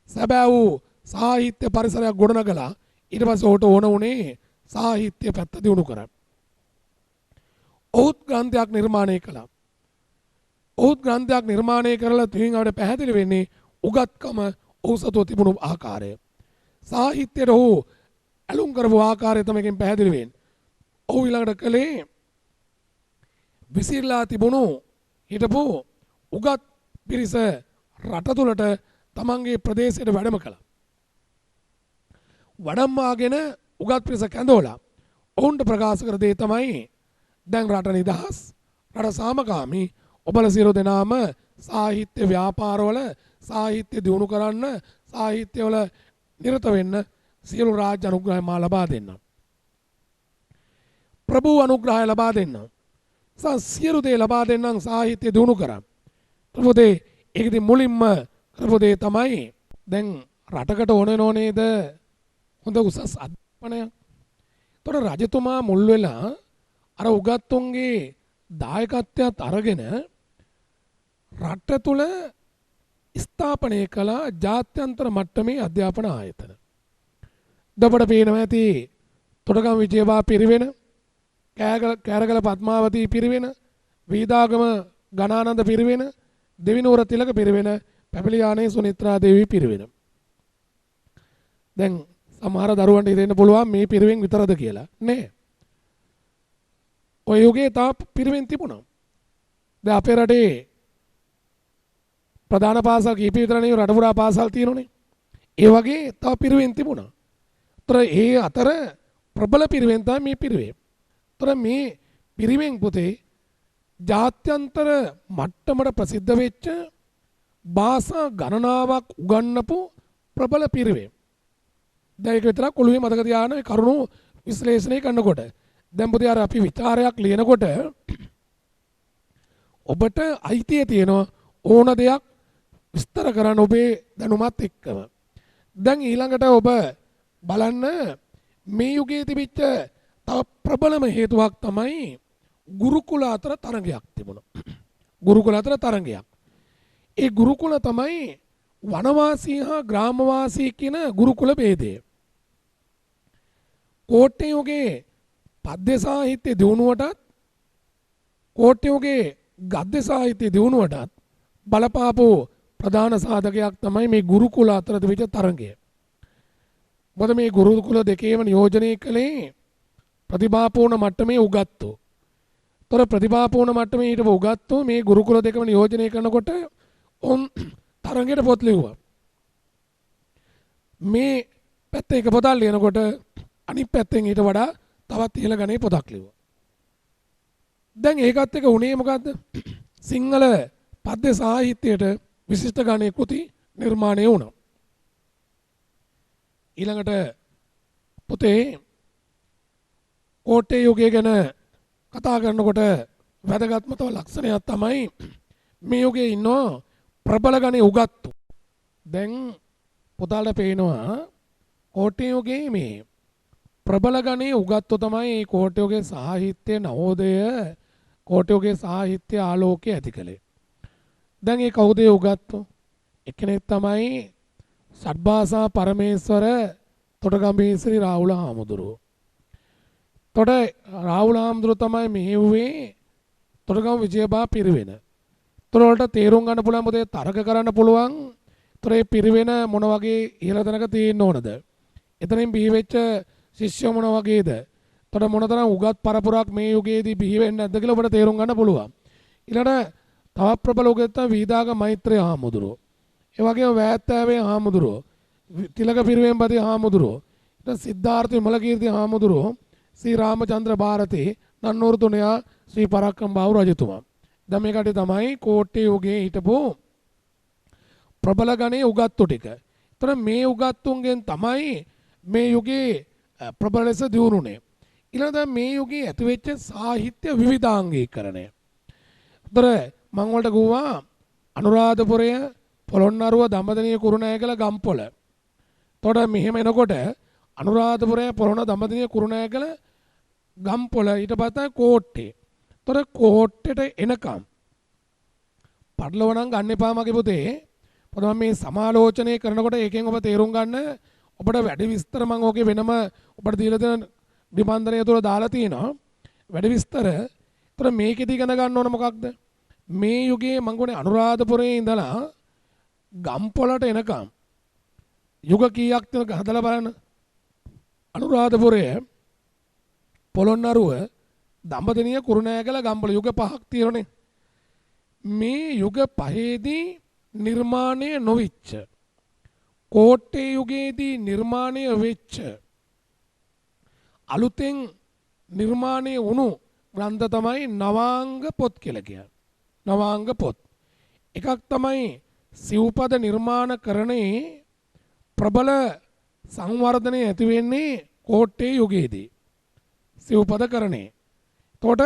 සැබෑ වූ සාහිත්‍ය පරිසරයක් ගොඩනගලා ඊට පස්සේ ඔහුට ඕන වුණේ සාහිත්‍ය පැත්ත දියුණු කරන්න. ඔහුත් ග්‍රන්ථයක් නිර්මාණය කළා. ඔහුත් ග්‍රන්ථයක් නිර්මාණය කරලා තුලින් අපිට පැහැදිලි වෙන්නේ උගත්කම ඔහු සතුව තිබුණු ආකාරය. සාහිත්‍යයට ඔහු ඇලුම් කරපු ආකාරය තමයි මේකෙන් පැහැදිලි වෙන්නේ. ඔහු ඊළඟට කළේ විසිරලා තිබුණු හිටපු උගත් පිරිස රට තුළට තමන්ගේ ප්‍රදේශයට වැඩම කළා. වඩම්මාගෙන උගත් පිරිස කැඳවලා ඔවුන්ට ප්‍රකාශ කර දේ තමයි දැන් රට නිදහස්, රට සාමකාමී, ඔබලා සියලු දෙනාම සාහිත්‍ය ව්‍යාපාරවල සාහිත්‍ය දියුණු කරන්න, සාහිත්‍යවල නිරත වෙන්න සියලු රාජ්‍ය අනුග්‍රහය මා ලබා දෙන්න. ප්‍රභූ අනුග්‍රහය ලබා දෙන්න. සියලු දේ ලබා දෙන්නම් සාහිත්‍ය දියුණු කරන්න. ප්‍රබෝධේ ඒකදී මුලින්ම කරපු දේ තමයි දැන් රටකට ඕන නේද හොඳ උසස් අධ්‍යාපනයක්. ඒතකොට රජතුමා මුල් වෙලා අර උගත්තුන්ගේ දායකත්වයත් අරගෙන රට තුල ස්ථාපනය කළ ජාත්‍යන්තර මට්ටමේ අධ්‍යාපන ආයතන. දබඩ පේනවා ඇති තොටගම් විජයබා පිරිවෙන, කෑරගල පద్මාවතී පිරිවෙන, වීදාගම ගණානන්ද පිරිවෙන, දෙවිනුවර තිලක පිරිවෙන, පැපලියානේ සුනිත්‍රා දේවී පිරිවෙන. දැන් සමහර දරුවන්ට හිතෙන්න පුළුවන් මේ පිරිවෙන් විතරද කියලා. නෑ. ඔය යුගයේ තා පිරිවෙන් තිබුණා. දැන් අපේ රටේ ප්‍රධාන පාසල් කීප විතර නේ රට පුරා පාසල් තියෙනුනේ. ඒ වගේ තව පිරිවෙන් තිබුණා. ඒතර ඒ අතර ප්‍රබල පිරිවෙන් තමයි මේ පිරිවෙන්. ඒතර මේ පිරිවෙන් පුතේ ජාත්‍යන්තර මට්ටමට ප්‍රසිද්ධ වෙච්ච භාෂා ගණනාවක් උගන්වපු ප්‍රබල පිරිවෙන්. දැන් ඒක විතරක් ඔළුවේ මතක තියාගන්න කරුණු විශ්ලේෂණය කරනකොට. දැන් පුතේ අර අපි විචාරයක් ලියනකොට ඔබට අයිතිය තියෙනවා ඕන දෙයක් විස්තර කරන්න ඔබේ දැනුමත් එක්කම. දැන් ඊළඟට ඔබ බලන්න මේ යුගයේ තිබිච්ච තව ප්‍රබලම හේතුවක් තමයි ගුරුකුල අතර තරගයක් තිබුණා. ගුරුකුල අතර තරගයක්. ඒ ගුරුකුල තමයි වනවාසී හා ග්‍රාමවාසී කියන ගුරුකුල ભેදය. කෝට්ටේ යුගයේ පද්‍ය සාහිත්‍ය දියුණුවටත් කෝට්ටේ යුගයේ ගද්‍ය සාහිත්‍ය දියුණුවටත් බලපාපු ප්‍රධාන සාධකයක් තමයි මේ ගුරුකුල අතර තිබිච්ච තරගය. මොකද මේ ගුරුකුල දෙකේම නියෝජනය කළේ ප්‍රතිභාපූර්ණ මට්ටමේ උගත්තු. තොර ප්‍රතිභාපූර්ණ මට්ටමේ හිටපු උගත්තු මේ ගුරුකුල දෙකම නියෝජනය කරනකොට ඔවුන් තරගයට පොත් ලිව්වා. මේ පැත්තේ එක පොතක් ලියනකොට අනිත් පැත්තෙන් ඊට වඩා තවත් ඉහළ ගණේ පොතක් ලිව්වා. දැන් ඒකත් එක උනේ මොකද්ද? සිංහල පද්‍ය සාහිත්‍යයට විශිෂ්ට ගණේ කෘති නිර්මාණය වුණා. ඊළඟට පුතේ කෝට්ටේ යුගය ගැන කතා කරනකොට වැදගත්ම තව ලක්ෂණයක් තමයි මේ යුගයේ ඉන්නවා ප්‍රබල ගණේ උගත්තු. දැන් පුතාලට පේනවා කෝට්ටේ යුගයේ මේ ප්‍රබල ගණේ උගත්තු තමයි කෝට්ටේ යුගයේ සාහිත්‍ය නවෝදය කෝට්ටේ යුගයේ සාහිත්‍ය ආලෝකය ඇති කළේ. දැන් ඒ කවුද උගත්තු? එක්කෙනෙක් තමයි සත්භාෂා පරමේශ්වර තොටගම්බීසිරි රාහුල හාමුදුරුවෝ. තොට රාහුල හාමුදුරුවෝ තමයි මෙහෙව්වේ තොටගම් විජයබා පිරිවෙන. තොරවලට තේරුම් ගන්න පුළුවන් මොකද තර්ක කරන්න පුළුවන්. තොරේ පිරිවෙන මොන වගේ ඉහළ තැනක තියෙන්න ඕනද? එතනින් බිහි වෙච්ච ශිෂ්‍ය මොන වගේද? තොට මොනතරම් උගත් පරපුරක් මේ යුගයේදී බිහි වෙන්නේ නැද්ද කියලා ඔබට තේරුම් ගන්න පුළුවන්. ඊළඟට තවත් ප්‍රබල උගත් තමයි වීදාග මෛත්‍රී හාමුදුරුවෝ. ඒ වගේම වෑත්තෑවේ හාමුදුරුවෝ, තිලක පිරිවෙන්පති හාමුදුරුවෝ, ඊට සිද්ධාර්ථ විමලකීර්ති හාමුදුරුවෝ, ශ්‍රී රාමචන්ද්‍ර භාරතී නන්නෝරු තුනයා ශ්‍රී පරාක්‍රම බාහු රජතුමා. දැන් මේ කටේ තමයි කෝට්ටේ යුගයේ හිටපු ප්‍රබල ගණේ උගත්තු ටික. ඒතර මේ උගත්තුන්ගෙන් තමයි මේ යුගයේ ප්‍රබල ලෙස දියුණුනේ. ඊළඟට මේ යුගයේ ඇතිවෙච්ච සාහිත්‍ය විවිධාංගීකරණය. ඒතර මම වලට ගුවා අනුරාධපුරය, පොළොන්නරුව, දඹදෙණිය, කුරුණෑගල, ගම්පොළ. එතකොට මෙහෙම එනකොට අනුරාධපුරය, පොළොන්න, දඹදෙණිය, කුරුණෑගල, ගම්පොළ ඊට පස්සේ කෝට්ටේ. එතකොට කෝට්ටේට එනකම් පටලව නම් ගන්න එපා මගේ පුතේ. පොදම මේ සමාලෝචනය කරනකොට ඒකෙන් ඔබ තේරුම් ගන්න ඔබට වැඩි විස්තර මම ඕකේ වෙනම ඔබට දීලා දෙන නිබන්ධනය තුළ දාලා තියෙනවා. වැඩි විස්තර. ඒතර මේකෙදි ඉගෙන ගන්න ඕන මොකක්ද? මේ යුගයේ මම ගොනේ අනුරාධපුරයේ ඉඳලා ගම්පොළට එනකම් යුග කීයක් තියෙනවද හදලා බලන්න. අනුරාධපුරයේ පොළොන්නරුව දඹදෙනිය කුරුණෑගල ගම්පොළ යුග 5ක් තියෙනනේ. මේ යුග 5ේදී නිර්මාණය නොවිච්ච කෝට්ටේ යුගයේදී නිර්මාණය වෙච්ච අලුතෙන් නිර්මාණය වුණු ග්‍රන්ථ තමයි නවාංග පොත් කියලා කියන්නේ. නවාංග පොත්. එකක් තමයි සිව්පද නිර්මාණකරණයේ ප්‍රබල සංවර්ධනය ඇති වෙන්නේ කෝට්ටේ යුගයේදී. සිව්පද කරණේ. එතකොට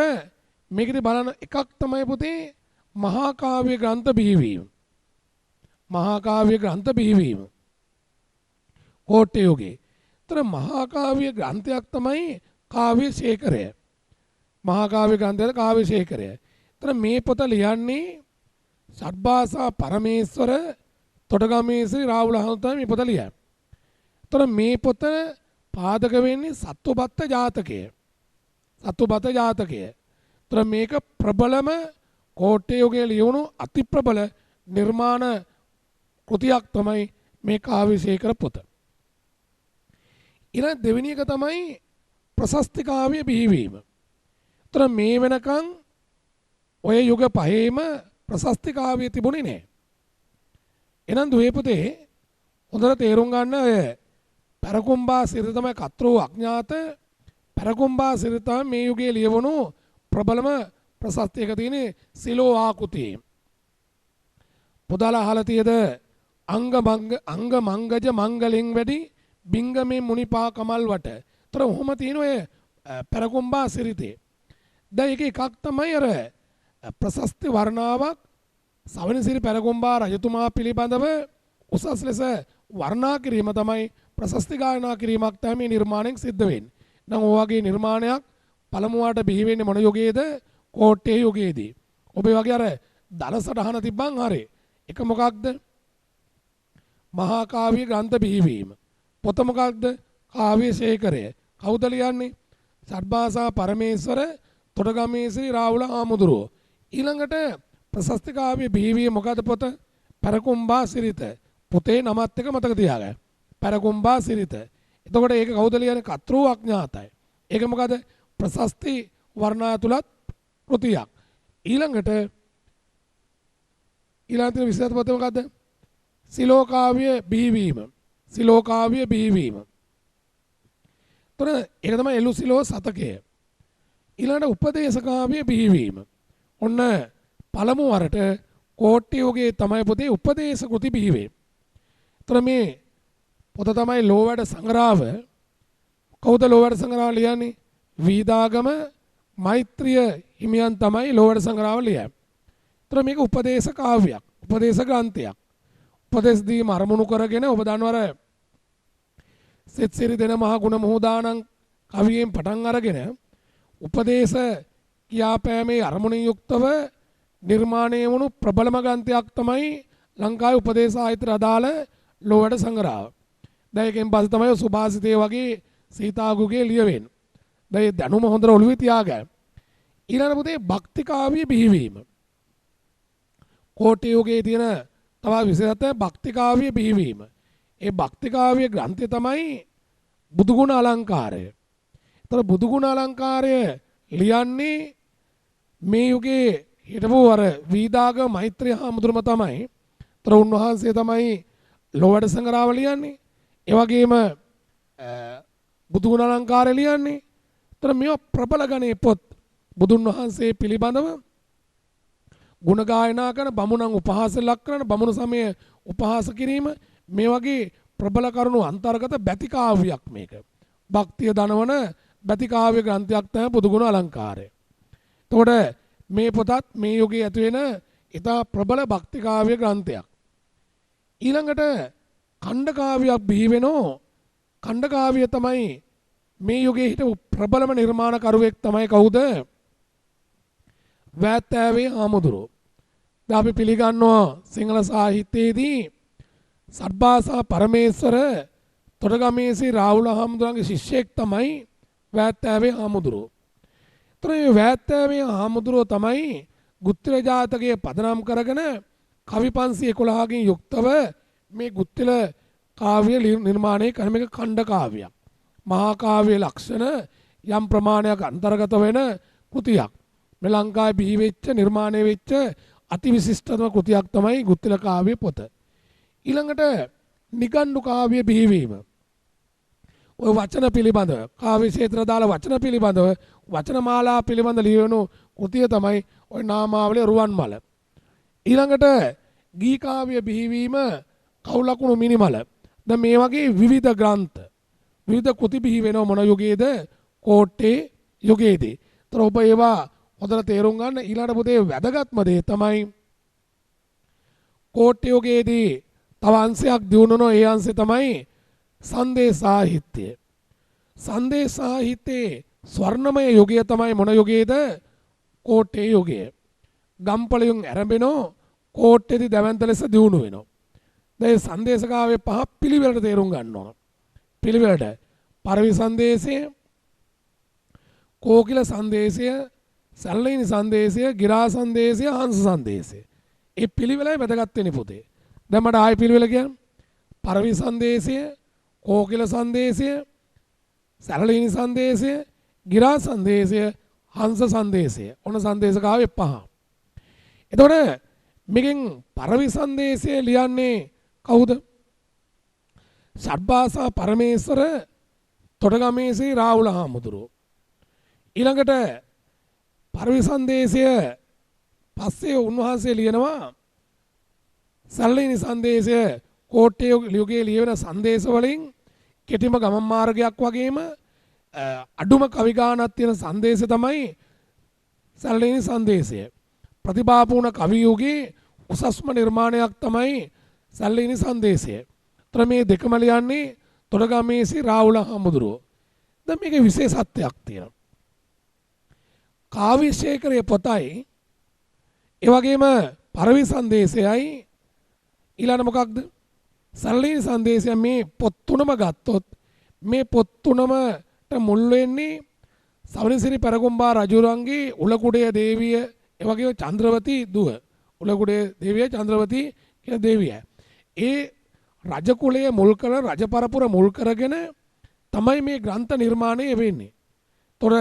මේකෙදි බලන එකක් තමයි පුතේ මහා කාව්‍ය ග්‍රන්ථ බිහිවීම. මහා කාව්‍ය ග්‍රන්ථ බිහිවීම. කෝට්ටේ යුගයේ. ඒතර මහා කාව්‍ය ග්‍රන්ථයක් තමයි කාව්‍ය ශේඛරය. මහා කාව්‍ය ග්‍රන්ථය කාව්‍ය ශේඛරය. ඒතර මේ පොත ලියන්නේ සත්භාසා පරමේශ්වර තොටගමේ ශ්‍රී රාහුල හඳුන්වන මේ පොත ලියන්නේ. ඒතර මේ පොත පාදක වෙන්නේ සත්වබත්ත ජාතකය. සත්වබත්ත ජාතකය. ඒතර මේක ප්‍රබලම කෝට්ටේ යුගයේ ලියවුණු අති ප්‍රබල නිර්මාණ කෘතියක් තමයි මේ කාව්‍ය ශේඛර පොත. ඊළඟ දෙවෙනි එක තමයි ප්‍රශස්ති කාව්‍ය බිහිවීම. ඒතර මේ වෙනකන් ඔය යුග 5ේම ප්‍රශස්ති කාව්‍ය තිබුණේ නැහැ. එහෙනම් දුවේ පුතේ හොඳට තේරුම් ගන්න ඔය පෙරකුම්බා සිරිත තමයි කතෘ අඥාත පෙරකුම්බා සිරිත තමයි මේ යුගයේ ලියවුණු ප්‍රබලම ප්‍රශස්තියක තියෙන සිලෝ ආකෘතියේ. පොදාලා අහලා තියෙද අංග මංගජ මංගලෙන් වැඩි බිංගමේ මුනිපා කමල් වට. ତර ඔහොම තියෙන ඔය පෙරකුම්බා සිරිතේ. දැන් ඒක එකක් තමයි අර ප්‍රශස්ති වර්ණාවක් සවනසිරි පෙරකුම්බා රජතුමා පිළිබඳව උසස් ලෙස වර්ණනා කිරීම තමයි ප්‍රශස්ති ගායනා කිරීමක් තමයි මේ නිර්මාණයෙන් සිද්ධ වෙන්නේ. නම් ඔය වගේ නිර්මාණයක් පළමුවට බිහි වෙන්නේ මොන යුගයේද? කෝට්ටේ යුගයේදී. ඔබේ වගේ අර දල සටහන තිබ්බන් හරි. එක මොකක්ද? මහා කාව්‍ය ග්‍රන්ථ බිහිවීම. පොත මොකක්ද? කාව්‍ය ශේඛරය. කවුද ලියන්නේ? සත්භාසා පරමේශ්වර තොටගමේ ශ්‍රී රාහුල හාමුදුරුවෝ. ඊළඟට ප්‍රශස්ති කාව්‍ය බිහිවීම මොකද පොත? පෙරකුම්බා සිරිත. පොතේ නමත් එක මතක තියාගන්න. පෙරකුම්බා සිරිත. එතකොට ඒක කවුද ලියන්නේ? කතෘ අඥාතයි. ඒක මොකද? ප්‍රශස්ති වර්ණා තුලත් කෘතියක්. ඊළඟට විශේෂ පොත මොකද්ද? සිලෝ කාව්‍ය බිහිවීම. සිලෝ කාව්‍ය බිහිවීම. තොර ඒක තමයි එළු සිලෝ සතකය. ඊළඟට උපදේශ කාව්‍ය බිහිවීම. ඔන්න පළමු වරට කෝට්ටේ යුගයේ තමයි පොතේ උපදේශ කෘති බිහි වෙන්නේ. තොර මේ පොත තමයි ලෝවැඩ සංග්‍රහව. කවුද ලෝවැඩ සංග්‍රහව ලියන්නේ? වීදාගම මෛත්‍රිය හිමියන් තමයි ලෝවැඩ සංග්‍රහව ලියන්නේ. තොර මේක උපදේශ කාව්‍යයක්. උපදේශ ග්‍රන්ථයක්. උපදේශ දීම අරමුණු කරගෙන ඔබ දන්නවර සෙත් සිරි දෙන මහ ගුණ මොහොදානං කවියෙන් පටන් අරගෙන උපදේශ කියාපෑමේ අරමුණින් යුක්තව නිර්මාණය වුණු ප්‍රබලම ග්‍රන්ථයක් තමයි ලංකාවේ උපදේශ ආයතන අදාළ ලෝවැඩ සංග්‍රහව. දැන් එකෙන් පස්සේ තමයි සුභාසිතේ වගේ සීතාගුගේ ලියවෙන්නේ. දැන් දැනුම හොඳට ඔළුවේ තියාගන්න. ඊළඟ පුතේ භක්ති කාව්‍ය බිහිවීම. කෝට්ටේ යුගයේ තියෙන තවත් විශේෂත්වය භක්ති කාව්‍ය බිහිවීම. ඒ භක්ති කාව්‍ය ග්‍රන්ථය තමයි බුදුගුණ අලංකාරය. ඒතර බුදුගුණ අලංකාරය ලියන්නේ මේ යුගයේ හිටපු අර වීදාග මෛත්‍රී හාමුදුරුවෝ තමයි. ඒතර උන්වහන්සේ තමයි ලෝවැඩ සංග්‍රහව ලියන්නේ. ඒ වගේම බුදුගුණ අලංකාරය ලියන්නේ. ඒතර මේවා ප්‍රබල ගණේ පොත් බුදුන් වහන්සේ පිළිබඳව ගුණ ගායනා කරන බමුණන් උපහාස ලක් කරන බමුණු සමය උපහාස කිරීම මේ වගේ ප්‍රබල කරුණු අන්තර්ගත බැති කාව්‍යයක් මේක. භක්තිය දනවන බැති කාව්‍ය ග්‍රන්ථයක් තමයි බුදුගුණ අලංකාරය. එතකොට මේ පොතත් මේ යුගයේ ඇති වෙන ඉතා ප්‍රබල භක්ති කාව්‍ය ග්‍රන්ථයක්. ඊළඟට ඛණ්ඩ කාව්‍යයක් බිහි වෙනෝ. ඛණ්ඩ කාව්‍ය තමයි මේ යුගයේ හිටපු ප්‍රබලම නිර්මාණකරුවෙක් තමයි කවුද? වෑත්තෑවේ හාමුදුරුවෝ. දැන් අපි පිළිගන්නවා සිංහල සාහිත්‍යයේදී සඩ්බාසා පරමේශ්වර තොටගමේසී රාහුල හාමුදුරන්ගේ ශිෂ්‍යයෙක් තමයි වෑත්තෑවේ හාමුදුරුවෝ. එතකොට මේ වෑත්තෑවේ හාමුදුරුවෝ තමයි ගුත්තිල ජාතකයේ පදනම් කරගෙන කවි 511කින් යුක්තව මේ ගුත්තිල කාව්‍ය නිර්මාණය කරන මේක ඛණ්ඩ කාව්‍යයක්. මහා කාව්‍ය ලක්ෂණ යම් ප්‍රමාණයක් අන්තර්ගත වෙන කෘතියක්. මේ ලංකාවේ බිහි වෙච්ච නිර්මාණය වෙච්ච අතිවිශිෂ්ටතම කෘතියක් තමයි ගුත්තිල කාව්‍ය පොත. ඊළඟට නිගණ්ඩු කාව්‍ය බිහිවීම. ඔය වචන පිළිබඳව කාව්‍ය ක්ෂේත්‍ර දාලා වචන පිළිබඳව වචන මාලා පිළිබඳ ලියවනු කෘතිය තමයි ඔය නාමාවලිය රුවන්මල. ඊළඟට ගී කාව්‍ය බිහිවීම කවුලකුණු මිනිමල. දැන් මේ වගේ විවිධ ග්‍රන්ථ විවිධ කෘති බිහි වෙනව මොන යුගයේද? කෝට්ටේ යුගයේදී. ඒතර ඔබ ඒවා හොඳට තේරුම් ගන්න. ඊළඟ පුතේ වැදගත්ම දේ තමයි කෝට්ටේ යුගයේදී තව අංශයක් දිනුනන ඒ අංශය තමයි සංදේශ සාහිත්‍යය. සංදේශ සාහිත්‍යයේ ස්වර්ණමය යුගය තමයි මොන යුගයේද? කෝට්ටේ යුගය. ගම්පලයන් ආරම්භෙනෝ කෝට්ටේදී දැවැන්ත ලෙස දියුණු වෙනවා. දැන් සංදේශකාවේ පහ පිළිවෙලට තේරුම් ගන්න ඕන. පිළිවෙලට පරවි සංදේශය, කෝකිල සංදේශය, සැලලිනි සංදේශය, ගිරා සංදේශය, හංස සංදේශය. ඒ පිළිවෙලයි වැදගත් වෙන්නේ පුතේ. දැන් මට ආයෙ පිළිවෙල කියන්න. පරවි සංදේශය, කෝකිල සංදේශය, සැලලිනි සංදේශය, ගිරා සංදේශය, හංස සංදේශය. ඔන්න සංදේශකාවේ පහ. එතකොට මේකෙන් පරවි සංදේශය ලියන්නේ කවුද? සඩ්බාසා පරමේශ්වර තොටගමේසී රාහුල හාමුදුරුවෝ. ඊළඟට පරවි සංදේශය පස්සේ උන්වහන්සේ ලියනවා සැලලිනි සංදේශය කෝට්ටේ යුගයේ ලියවෙන සංදේශ වලින් කෙටිම ගමන් මාර්ගයක් වගේම අඩුම කවි ගානක් තියෙන සංදේශය තමයි සැලලිනි සංදේශය. ප්‍රතිභාපූර්ණ කවි යුගයේ උසස්ම නිර්මාණයක් තමයි සැලලිනි සංදේශය. තර මේ දෙකම ලියන්නේ තොටගමේසී රාහුල හාමුදුරුවෝ. දැන් මේකේ විශේෂත්වයක් තියෙනවා. කාව්‍ය ශේඛරයේ පොතයි ඒ වගේම පරවි සංදේශයයි ඊළඟ මොකක්ද? සැලලිනි සංදේශය. මේ පොත් තුනම ගත්තොත් මේ පොත් තුනමට මුල් වෙන්නේ සවනසිරි පෙරගුම්බා රජුරන්ගේ උලකුඩේ දේවිය ඒ වගේම චන්ද්‍රවතී දුව. උලකුඩේ දේවිය චන්ද්‍රවතී කියන දේවිය. ඒ රජ කුලයේ මුල් කර රජ පරපුර මුල් කරගෙන තමයි මේ ග්‍රන්ථ නිර්මාණය වෙන්නේ. තොර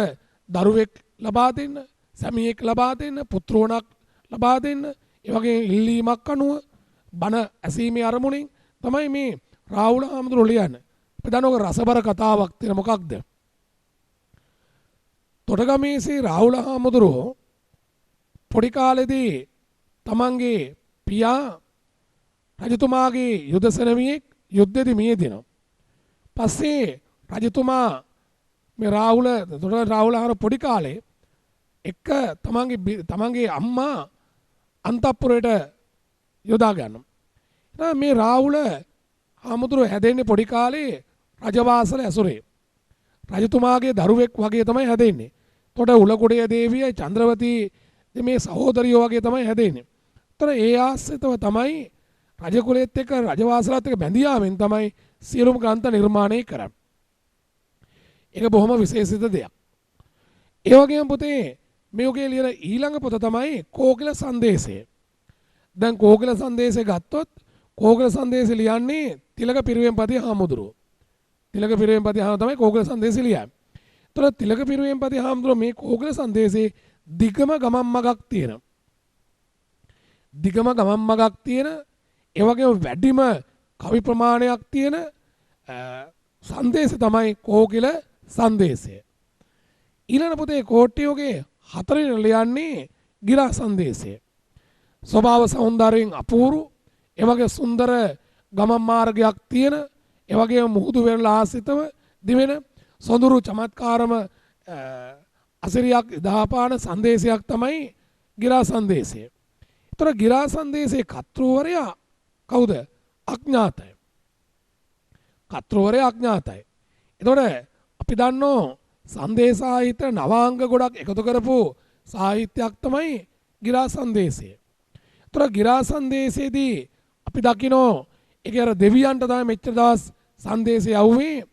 දරුවෙක් ලබා දෙන්න, සැමියෙක් ලබා දෙන්න, පුත්‍රෝණක් ලබා දෙන්න, ඒ වගේ ඉල්ලීමක් අනුව බණ ඇසීමේ අරමුණින් තමයි මේ රාහුල හාමුදුරුවෝ ලියන්නේ. අපි දන්නවක රසබර කතාවක් තියෙන මොකක්ද? තොටගමේසී රාහුල හාමුදුරුවෝ පොඩි කාලේදී තමන්ගේ පියා රජතුමාගේ යුද සෙනවියෙක් යුද්ධෙදී මියදිනවා. පස්සේ රජතුමා මේ රාහුල හාර පොඩි කාලේ එක තමන්ගේ අම්මා අන්තපුරයට යොදා ගන්නවා. මේ රාහුල හාමුදුරුවෝ හැදෙන්නේ පොඩි කාලේ රජවාසල ඇසුරේ. රජතුමාගේ දරුවෙක් වගේ තමයි හැදෙන්නේ. තොට උලකුඩේ දේවිය චන්ද්‍රවතී මේ සහෝදරියෝ වගේ තමයි හැදෙන්නේ. තොර ඒ ආශ්‍රිතව තමයි රජ කුලයේත් එක්ක රජවාසලත් එක්ක බැඳියාවෙන් තමයි සියලුම ග්‍රන්ථ නිර්මාණය කරන්නේ. ඒක බොහොම විශේෂිත දෙයක්. ඒ වගේම පුතේ මේ යුගයේ ලියන ඊළඟ පොත තමයි කෝකිල සංදේශය. දැන් කෝකිල සංදේශය ගත්තොත් කෝකිල සංදේශය ලියන්නේ තිලක පිරිවෙන්පති හාමුදුරුවෝ. තිලක පිරිවෙන්පති හාමුදුරුවෝ තමයි කෝකිල සංදේශය ලියන්නේ. ඒතර තිලක පිරිවෙන්පති හාමුදුරුවෝ මේ කෝකිල සංදේශයේ දිගම ගමන් මගක් තියෙන. දිගම ගමන් මගක් තියෙන ඒ වගේම වැඩිම කවි ප්‍රමාණයක් තියෙන සංදේශය තමයි කෝකිල සංදේශය. ඊළඟ පොතේ කෝට්ටේ යුගයේ හතරවෙනි ලියන්නේ ගිරා සංදේශය. ස්වභාව සෞන්දර්යයෙන් අපූර්ව ඒ වගේ සුන්දර ගමන් මාර්ගයක් තියෙන ඒ වගේම මුහුදු වෙරළ ආශ්‍රිතව දිවෙන සොඳුරු චමත්කාරම අසිරියක් දහපාන සංදේශයක් තමයි ගිරා සංදේශය. ඒතර ගිරා සංදේශයේ කර්තෘවරයා කවුද? අඥාතයි. කර්තෘවරයා අඥාතයි. එතකොට අපි දන්නෝ සංදේශ සාහිත්‍ය නවාංග ගොඩක් එකතු කරපු සාහිත්‍යයක් තමයි ගිරා සංදේශය. ඒතර ගිරා සංදේශයේදී අපි දකිනෝ ඒක අර දෙවියන්ට තමයි මෙච්චර දවස් සංදේශය යවුවේ.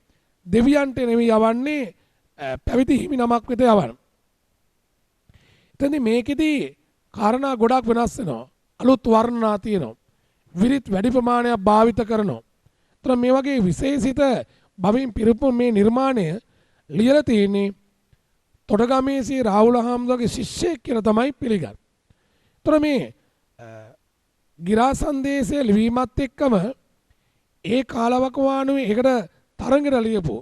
දෙවියන්ට නෙවෙයි යවන්නේ පැවිදි හිමි නමක් වෙත යවන. එතෙන්දී මේකෙදි කාරණා ගොඩක් වෙනස් වෙනවා. අලුත් වර්ණනා තියෙනවා. විරිත් වැඩි ප්‍රමාණයක් භාවිත කරනවා. ඒතර මේ වගේ විශේෂිත බවින් පිරුපු මේ නිර්මාණය ලියලා තියෙන්නේ තොටගමේ සී රාහුල හාමුදුරුවෝගේ ශිෂ්‍යෙක් කියලා තමයි පිළිගන්නේ. ඒතර මේ ගිරා සංදේශය ලිවීමත් එක්කම ඒ කාලවකවානුවේ ඒකට තරඟට ලියපු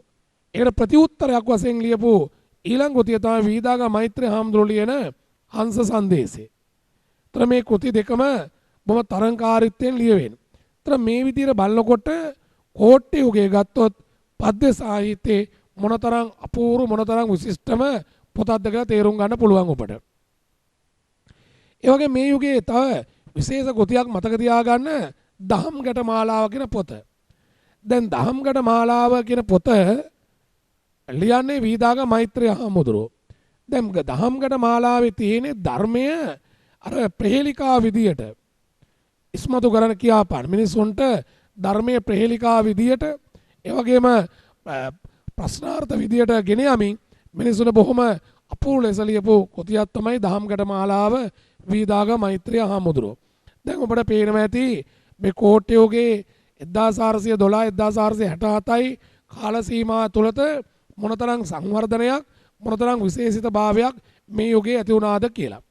ඒකට ප්‍රතිඋත්තරයක් වශයෙන් ලියපු ඊළඟ කෘතිය තමයි වීදාගම මෛත්‍රී හාමුදුරුවෝ ලියන හංස සංදේශය. ඒතර මේ කෘති දෙකම බොහොම තරංකාරීත්වයෙන් ලියවෙන. ඒතර මේ විදිහට බලනකොට කෝට්ටේ යුගයේ ගත්තොත් පද්‍ය සාහිත්‍යයේ මොනතරම් අපූර්ව මොනතරම් විශිෂ්ටම පොතක්ද කියලා තේරුම් ගන්න පුළුවන් ඔබට. ඒ වගේ මේ යුගයේ තව විශේෂ කෘතියක් මතක තියාගන්න දහම් ගැට මාලාව කියන පොත. දැන් දහම් ගැට මාලාව කියන පොත ලියන්නේ වීදාගම මෛත්‍රී හාමුදුරුවෝ. දැන් දහම් ගැට මාලාවේ තියෙන ධර්මය අර ප්‍රහේලිකා විදියට ඉස්මතු කරන කියාපාන මිනිසුන්ට ධර්මයේ ප්‍රහේලිකා විදියට ඒ වගේම ප්‍රශ්නාර්ථ විදියට ගෙන යමින් මිනිසුන්ට බොහොම අපූර්ව ලෙස ලියපු කෘතියක් තමයි දහම් ගැට මාලාව වීදාගම මෛත්‍රී හාමුදුරුවෝ. දැන් ඔබට පේනවා ඇති මේ කෝට්ටේ යුගයේ 1412 1467යි කාල සීමාව තුළත මොනතරම් සංවර්ධනයක් මොනතරම් විශේෂිත භාවයක් මේ යුගයේ ඇති වුණාද කියලා.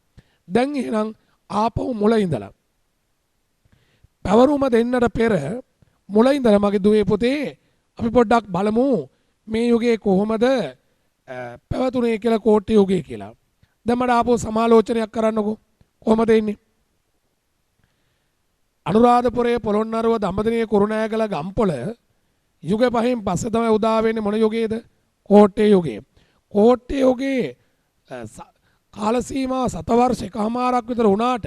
දැන් එහෙනම් ආපහු මුල ඉඳලා පැවරුම දෙන්නට පෙර මුල ඉඳලා මගේ දුවේ පුතේ අපි පොඩ්ඩක් බලමු මේ යුගයේ කොහොමද පැවතුනේ කියලා කෝට්ටේ යුගයේ කියලා. දැන් මට ආපහු සමාලෝචනයක් කරන්නකෝ කොහොමද ඉන්නේ? අනුරාධපුරයේ පොළොන්නරුව දඹදිවේ කුරුණෑගල ගම්පොළ යුග පහෙන් පස්සේ තමයි උදා වෙන්නේ මොන යුගයේද? කෝට්ටේ යුගයේ. කෝට්ටේ යුගයේ කාල සීමාව සත වර්ෂයකමාරක් විතර වුණාට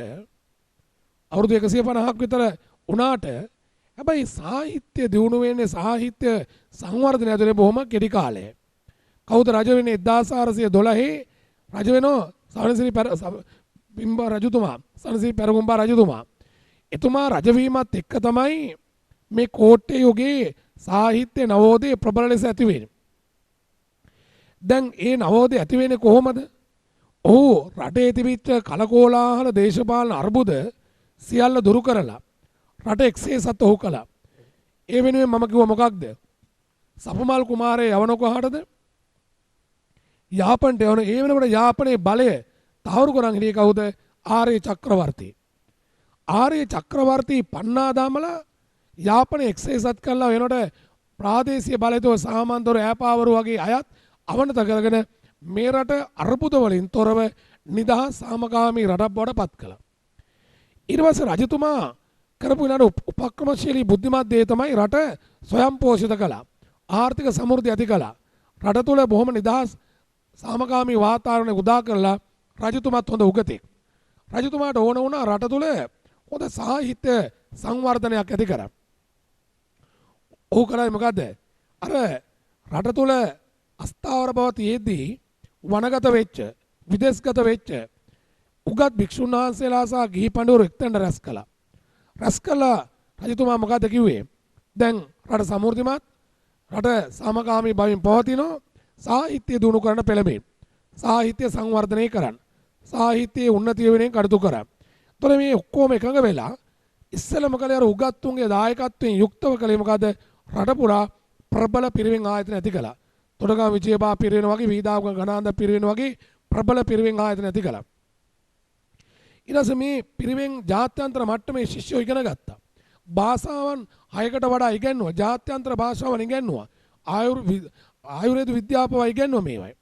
අවුරුදු 150ක් විතර වුණාට හැබැයි සාහිත්‍ය දියුණු වෙන්නේ සාහිත්‍ය සංවර්ධනය ඇතුලේ බොහොම කෙටි කාලය. කවුද රජ වෙන්නේ 1412 රජ වෙනෝ සවනසිරි බිම්බා රජතුමා සවනසිරි පෙරගුම්බා රජතුමා. එතුමා රජවීමත් එක්ක තමයි මේ කෝට්ටේ යුගයේ සාහිත්‍ය නවෝදය ප්‍රබල ලෙස ඇති වෙන්නේ. දැන් ඒ නවෝදය ඇති වෙන්නේ කොහොමද? ඔහු රටේ තිබිච්ච කලකෝලාහල දේශපාලන අර්බුද සියල්ල දුරු කරලා රට එක්සේසත් ඔහු කළා. ඒ වෙනුවෙන් මම කිව්වා මොකක්ද? සපුමල් කුමාරයා යවන කොහාටද? යාපනට යවන. ඒ වෙනකොට යාපනයේ බලය තහවුරු කරන් හිටියේ කවුද? ආර්ය චක්‍රවර්ති. ආර්ය චක්‍රවර්ති පන්නා දාමලා යාපනයේ එක්සේසත් කළා වෙනකොට ප්‍රාදේශීය බලයතෝ සාමන්තවරු ඈපාවරු වගේ අයත් අවනත කරගෙන මේ රට අර්බුද වලින් තොරව නිදහස් සාමකාමී රටක් බවට පත් කළා. ඊට පස්සේ රජතුමා කරපු ඊළඟ උපක්‍රමශීලී බුද්ධිමත් දේ තමයි රට ස්වයං පෝෂිත කළා. ආර්ථික සමෘද්ධිය ඇති කළා. රට තුල බොහොම නිදහස් සාමකාමී වාතාවරණය උදා කරලා රජතුමාත් හොඳ උගතෙක්. රජතුමාට ඕන වුණා රට තුල හොඳ සාහිත්‍ය සංවර්ධනයක් ඇති කරා. ඔහු කරන්නේ මොකද්ද? අර රට තුල අස්ථාවර බව තියේදී වනගත වෙච්ච විදේශගත වෙච්ච උගත් භික්ෂුන් වහන්සේලා සහ ගිහි පඬුවරු එක්තැනට රැස් කළා. රැස් කළා රජතුමා මොකද කිව්වේ? දැන් රට සමෘද්ධිමත් රට සාමකාමී බවින් පවතිනවා. සාහිත්‍ය දිනු කරන්න පෙළඹෙන්න. සාහිත්‍ය සංවර්ධනය කරන්න. සාහිත්‍යයේ උන්නතිය වෙනුවෙන් කටයුතු කරා. එතකොට මේ ඔක්කොම එකඟ වෙලා ඉස්සෙල්ලම කලේ අර උගත්තුන්ගේ දායකත්වයෙන් යුක්තව කලේ මොකද? රට පුරා ප්‍රබල පිරිවෙන් ආයතන ඇති කළා. තොටගම විජයබා පිරිවෙන වගේ වීදාගම ගණාන්ද පිරිවෙන වගේ ප්‍රබල පිරිවෙන් ආයතන ඇති කළා. ඊට පස්සේ මේ පිරිවෙන් ජාත්‍යන්තර මට්ටමේ ශිෂ්‍යෝ ඉගෙන ගත්තා. භාෂාවන් 6කට වඩා ඉගෙනුවා. ජාත්‍යන්තර භාෂාවන් ඉගෙනුවා. ආයුර්වේද විද්‍යාපව ඉගෙනුවා මේවයි.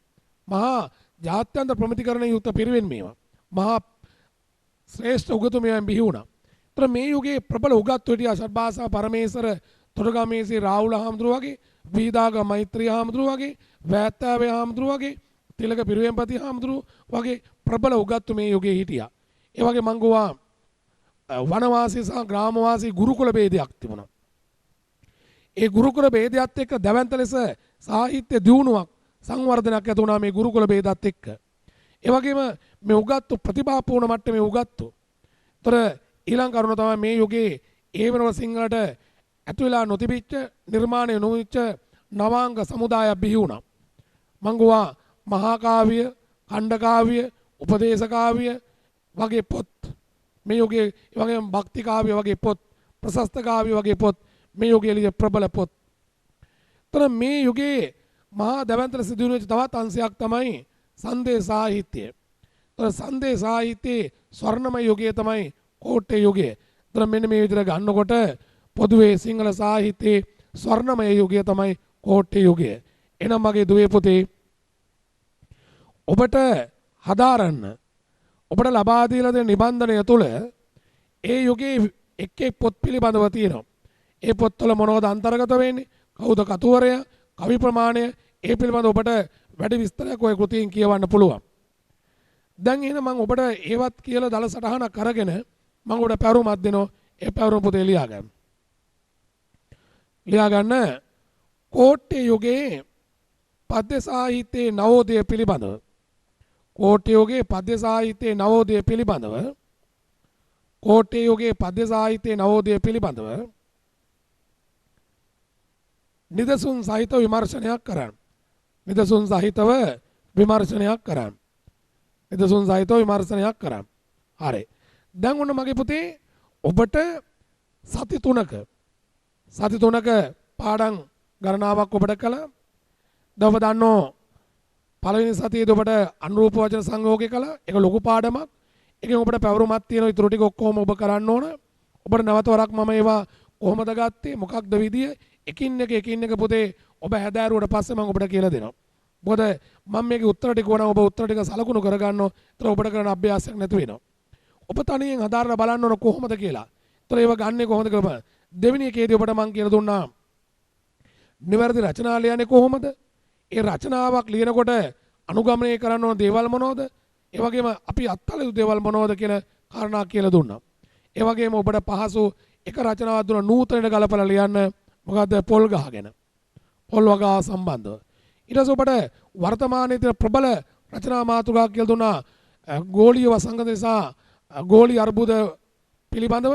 මහා ජාත්‍යන්තර ප්‍රමිතිකරණ යුක්ත පිරිවෙන් මේවා. මහා ශ්‍රේෂ්ඨ උගතුමියන් බිහි වුණා. ඒතර මේ යුගයේ ප්‍රබල උගත්තු හිටියා සර්භාෂා පරමේශ්වර තොටගමේසී රාහුල හාමුදුරුවෝ වගේ, වීදාගම මෛත්‍රී හාමුදුරුවෝ වගේ, වෑත්තාවේ හාමුදුරුවෝ වගේ, තිලක පිරිවෙන්පති හාමුදුරුවෝ වගේ ප්‍රබල උගත්තු මේ යුගයේ හිටියා. ඒ වගේ මං ගෝවා වනවාසී සහ ග්‍රාමවාසී ගුරුකුල ભેදයක් තිබුණා. ඒ ගුරුකුල ભેදයත් එක්ක දැවැන්ත ලෙස සාහිත්‍ය දියුණුවක් සංවර්ධනයක් ඇති වුණා මේ ගුරුකුල ભેදත් එක්ක. ඒ වගේම මේ උගත්තු ප්‍රතිභාපූර්ණ මට්ටමේ උගත්තු. ඒතර ඊළඟ කරුණ තමයි මේ යුගයේ ඒ වෙනකොට සිංහලට ඇතු වෙලා නොතිබිච්ච නිර්මාණය නොවිච්ච නවාංග සමුදායක් බිහි වුණා. මං ගුවා මහා කාව්‍ය, ඛණ්ඩ කාව්‍ය, උපදේශ කාව්‍ය වගේ පොත් මේ යුගයේ වගේ භක්ති කාව්‍ය වගේ පොත්, ප්‍රශස්ත කාව්‍ය වගේ පොත් මේ යුගයේ ලිය ප්‍රබල පොත්. තර මේ යුගයේ මහා දැවැන්තල සිදුවන තවත් අංශයක් තමයි සංදේශ සාහිත්‍යය. තර සංදේශ සාහිත්‍යයේ ස්වර්ණමය යුගය තමයි කෝට්ටේ යුගය. තර මෙන්න මේ විදිහට ගන්නකොට පොදුවේ සිංහල සාහිත්‍යයේ ස්වර්ණමය යුගය තමයි කෝට්ටේ යුගය. එනම් මගේ දුවේ පුතේ ඔබට හදාරන්න ඔබට ලබා දීලා දෙන නිබන්ධනය තුළ ඒ යුගයේ එක් එක් පොත් පිළිබඳව තියෙනවා. ඒ පොත්වල මොනවද අන්තර්ගත වෙන්නේ? කවුද කතුවරයා? කවි ප්‍රමාණය? ඒ පිළිබඳව ඔබට වැඩි විස්තරයක් ඔය කෘතියෙන් කියවන්න පුළුවන්. දැන් එහෙනම් මම ඔබට ඒවත් කියලා දල සටහනක් අරගෙන මම ඔබට පැවරුමක් දෙනවා. ඒ පැවරුම පුතේ ලියා ගන්න. ලියා ගන්න කෝට්ටේ යුගයේ පද්‍ය සාහිත්‍යයේ නවෝදය පිළිබඳව. කෝට්ටේ යුගයේ පද්‍ය සාහිත්‍යයේ නවෝදය පිළිබඳව. කෝට්ටේ යුගයේ පද්‍ය සාහිත්‍යයේ නවෝදය පිළිබඳව නිදසුන් සහිත විමර්ශනයක් කරන්න. නිදසුන් සහිතව විමර්ශනයක් කරන්න. නිදසුන් සහිතව විමර්ශනයක් කරන්න. හරි. දැන් ඔන්න මගේ පුතේ ඔබට සති 3ක පාඩම් ගණනාවක් ඔබට කළා. දැන් ඔබ දන්නෝ පළවෙනි සතියේදී ඔබට අනුරූප වචන සංයෝගය කළා. ඒක ලොකු පාඩමක්. ඒකෙන් ඔබට පැවරුමක් තියෙනවා. ඊටු ටික ඔක්කොම ඔබ කරන්න ඕන. ඔබට නැවත වරක් මම ඒවා කොහොමද ගත්තේ? මොකක්ද විදිය? එකින් එක පුතේ ඔබ හැදෑරුවට පස්සේ මම ඔබට කියලා දෙනවා. මොකද මම මේකේ උත්තර ටික ඕන ඔබ උත්තර ටික සලකුණු කරගන්නවා. ඒතර ඔබට කරන අභ්‍යාසයක් නැති වෙනවා. ඔබ තනියෙන් හදාරලා බලන්න ඕන කොහොමද කියලා. ඒතර ඒව ගන්නෙ කොහොමද කියලා. දෙවෙනි එකේදී ඔබට මම කියලා දුන්නා නිවැරදි රචනා ලියන්නේ කොහොමද? ඒ රචනාවක් ලියනකොට අනුගමනය කරන්න ඕන දේවල් මොනවද? ඒ වගේම අපි අත්හළ යුතු දේවල් මොනවද කියන කාරණා කියලා දුන්නා. ඒ වගේම ඔබට පහසු එක රචනාවක් දුන්නා නූතනට ගලපලා ලියන්න. මොකද්ද? පොල් ගහගෙන. පොල් වගා සම්බන්ධව. ඊට පස්සේ ඔබට වර්තමානයේ තියෙන ප්‍රබල රචනා මාතෘකාවක් කියලා දුන්නා. ගෝලීය වසංගත නිසා ගෝලීය අර්බුද පිළිබඳව.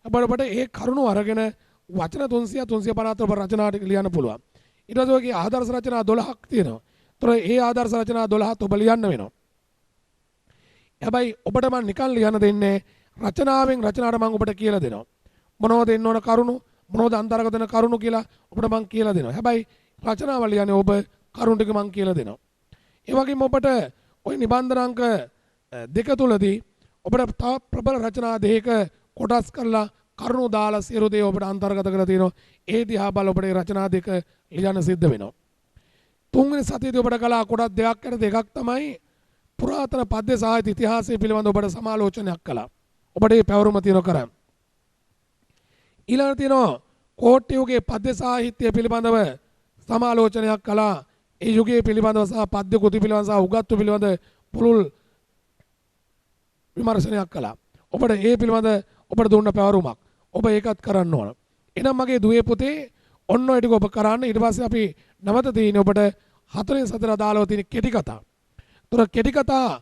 ඔබට ඒ කරුණු අරගෙන වචන 300 350 ඔබ රචනා ටික ලියන්න පුළුවන්. ඊට පස්සේ ඔයගේ ආදර්ශ රචනා 12ක් තියෙනවා. ඒතර ඒ ආදර්ශ රචනා 12ත් ඔබ ලියන්න වෙනවා. හැබැයි ඔබට මම නිකන් ලියන්න දෙන්නේ රචනාවෙන් රචනාවට මම ඔබට කියලා දෙනවා. මොනවද එන්න ඕන කරුණු මොනවද අන්තර්ගත වෙන කරුණු කියලා ඔබට මම කියලා දෙනවා. හැබැයි රචනාවල ලියන්නේ ඔබ කරුණු ටික මම කියලා දෙනවා. ඒ වගේම ඔබට ওই නිබන්ධනාංක 2 තුලදී ඔබට තව ප්‍රබල රචනා දෙකක කොටස් කරලා කරුණු දාලා සියලු දේ ඔබට අන්තර්ගත කරලා තියෙනවා. ඒ දිහා බල ඔබට රචනා දෙක ලියන්න සිද්ධ වෙනවා. තුන්වෙනි සතියේදී ඔබට කලා කොටස් දෙකක් තමයි පුරාතන පද්‍ය සාහිත්‍ය ඉතිහාසය පිළිබඳව ඔබට සමාලෝචනයක් කළා. ඔබට මේ පැවරුම තියෙනවා කරන්. ඊළඟට තියෙනවා කෝට්ටේ යුගයේ පද්‍ය සාහිත්‍ය පිළිබඳව සමාලෝචනයක් කළා. ඒ යුගයේ පිළිබඳව සහ පද්‍ය කෘති පිළිබඳව සහ උගත්තු පිළිබඳව පුළුල් විමර්ශනයක් කළා. ඔබට ඒ පිළිබඳ ඔබට දුන්න පැවරුමක්. ඔබ ඒකත් කරන්න ඕන. එහෙනම් මගේ දුවේ පුතේ ඔන්න ඔය ටික ඔබ කරන්න. ඊට පස්සේ අපි නැවත තියෙන්නේ ඔබට 4 සතර දාලා තියෙන කෙටි කතා. ඒතර කෙටි කතා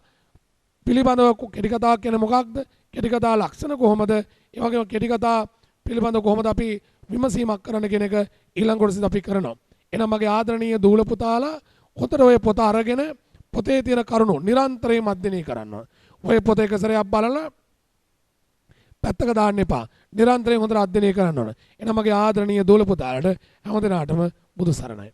පිළිබඳව කෙටි කතා කියන්නේ මොකක්ද? කෙටි කතා ලක්ෂණ කොහොමද? ඒ වගේම කෙටි කතා පිළිබඳව කොහොමද අපි විමසීමක් කරන්න කියන එක ඊළඟ කොටසදී අපි කරනවා. එහෙනම් මගේ ආදරණීය දූල පුතාලා හොතර ඔය පොත අරගෙන පොතේ තියෙන කරුණු නිරන්තරයෙන් අධ්‍යයනය කරන්න. ඔය පොත එක සැරයක් බලලා පැත්තක දාන්න එපා. නිරන්තරයෙන් හොඳට අධ්‍යයනය කරන්න ඕන. එහෙනම් මගේ ආදරණීය දූල පුතාලට හැමදෙනාටම බුදු සරණයි.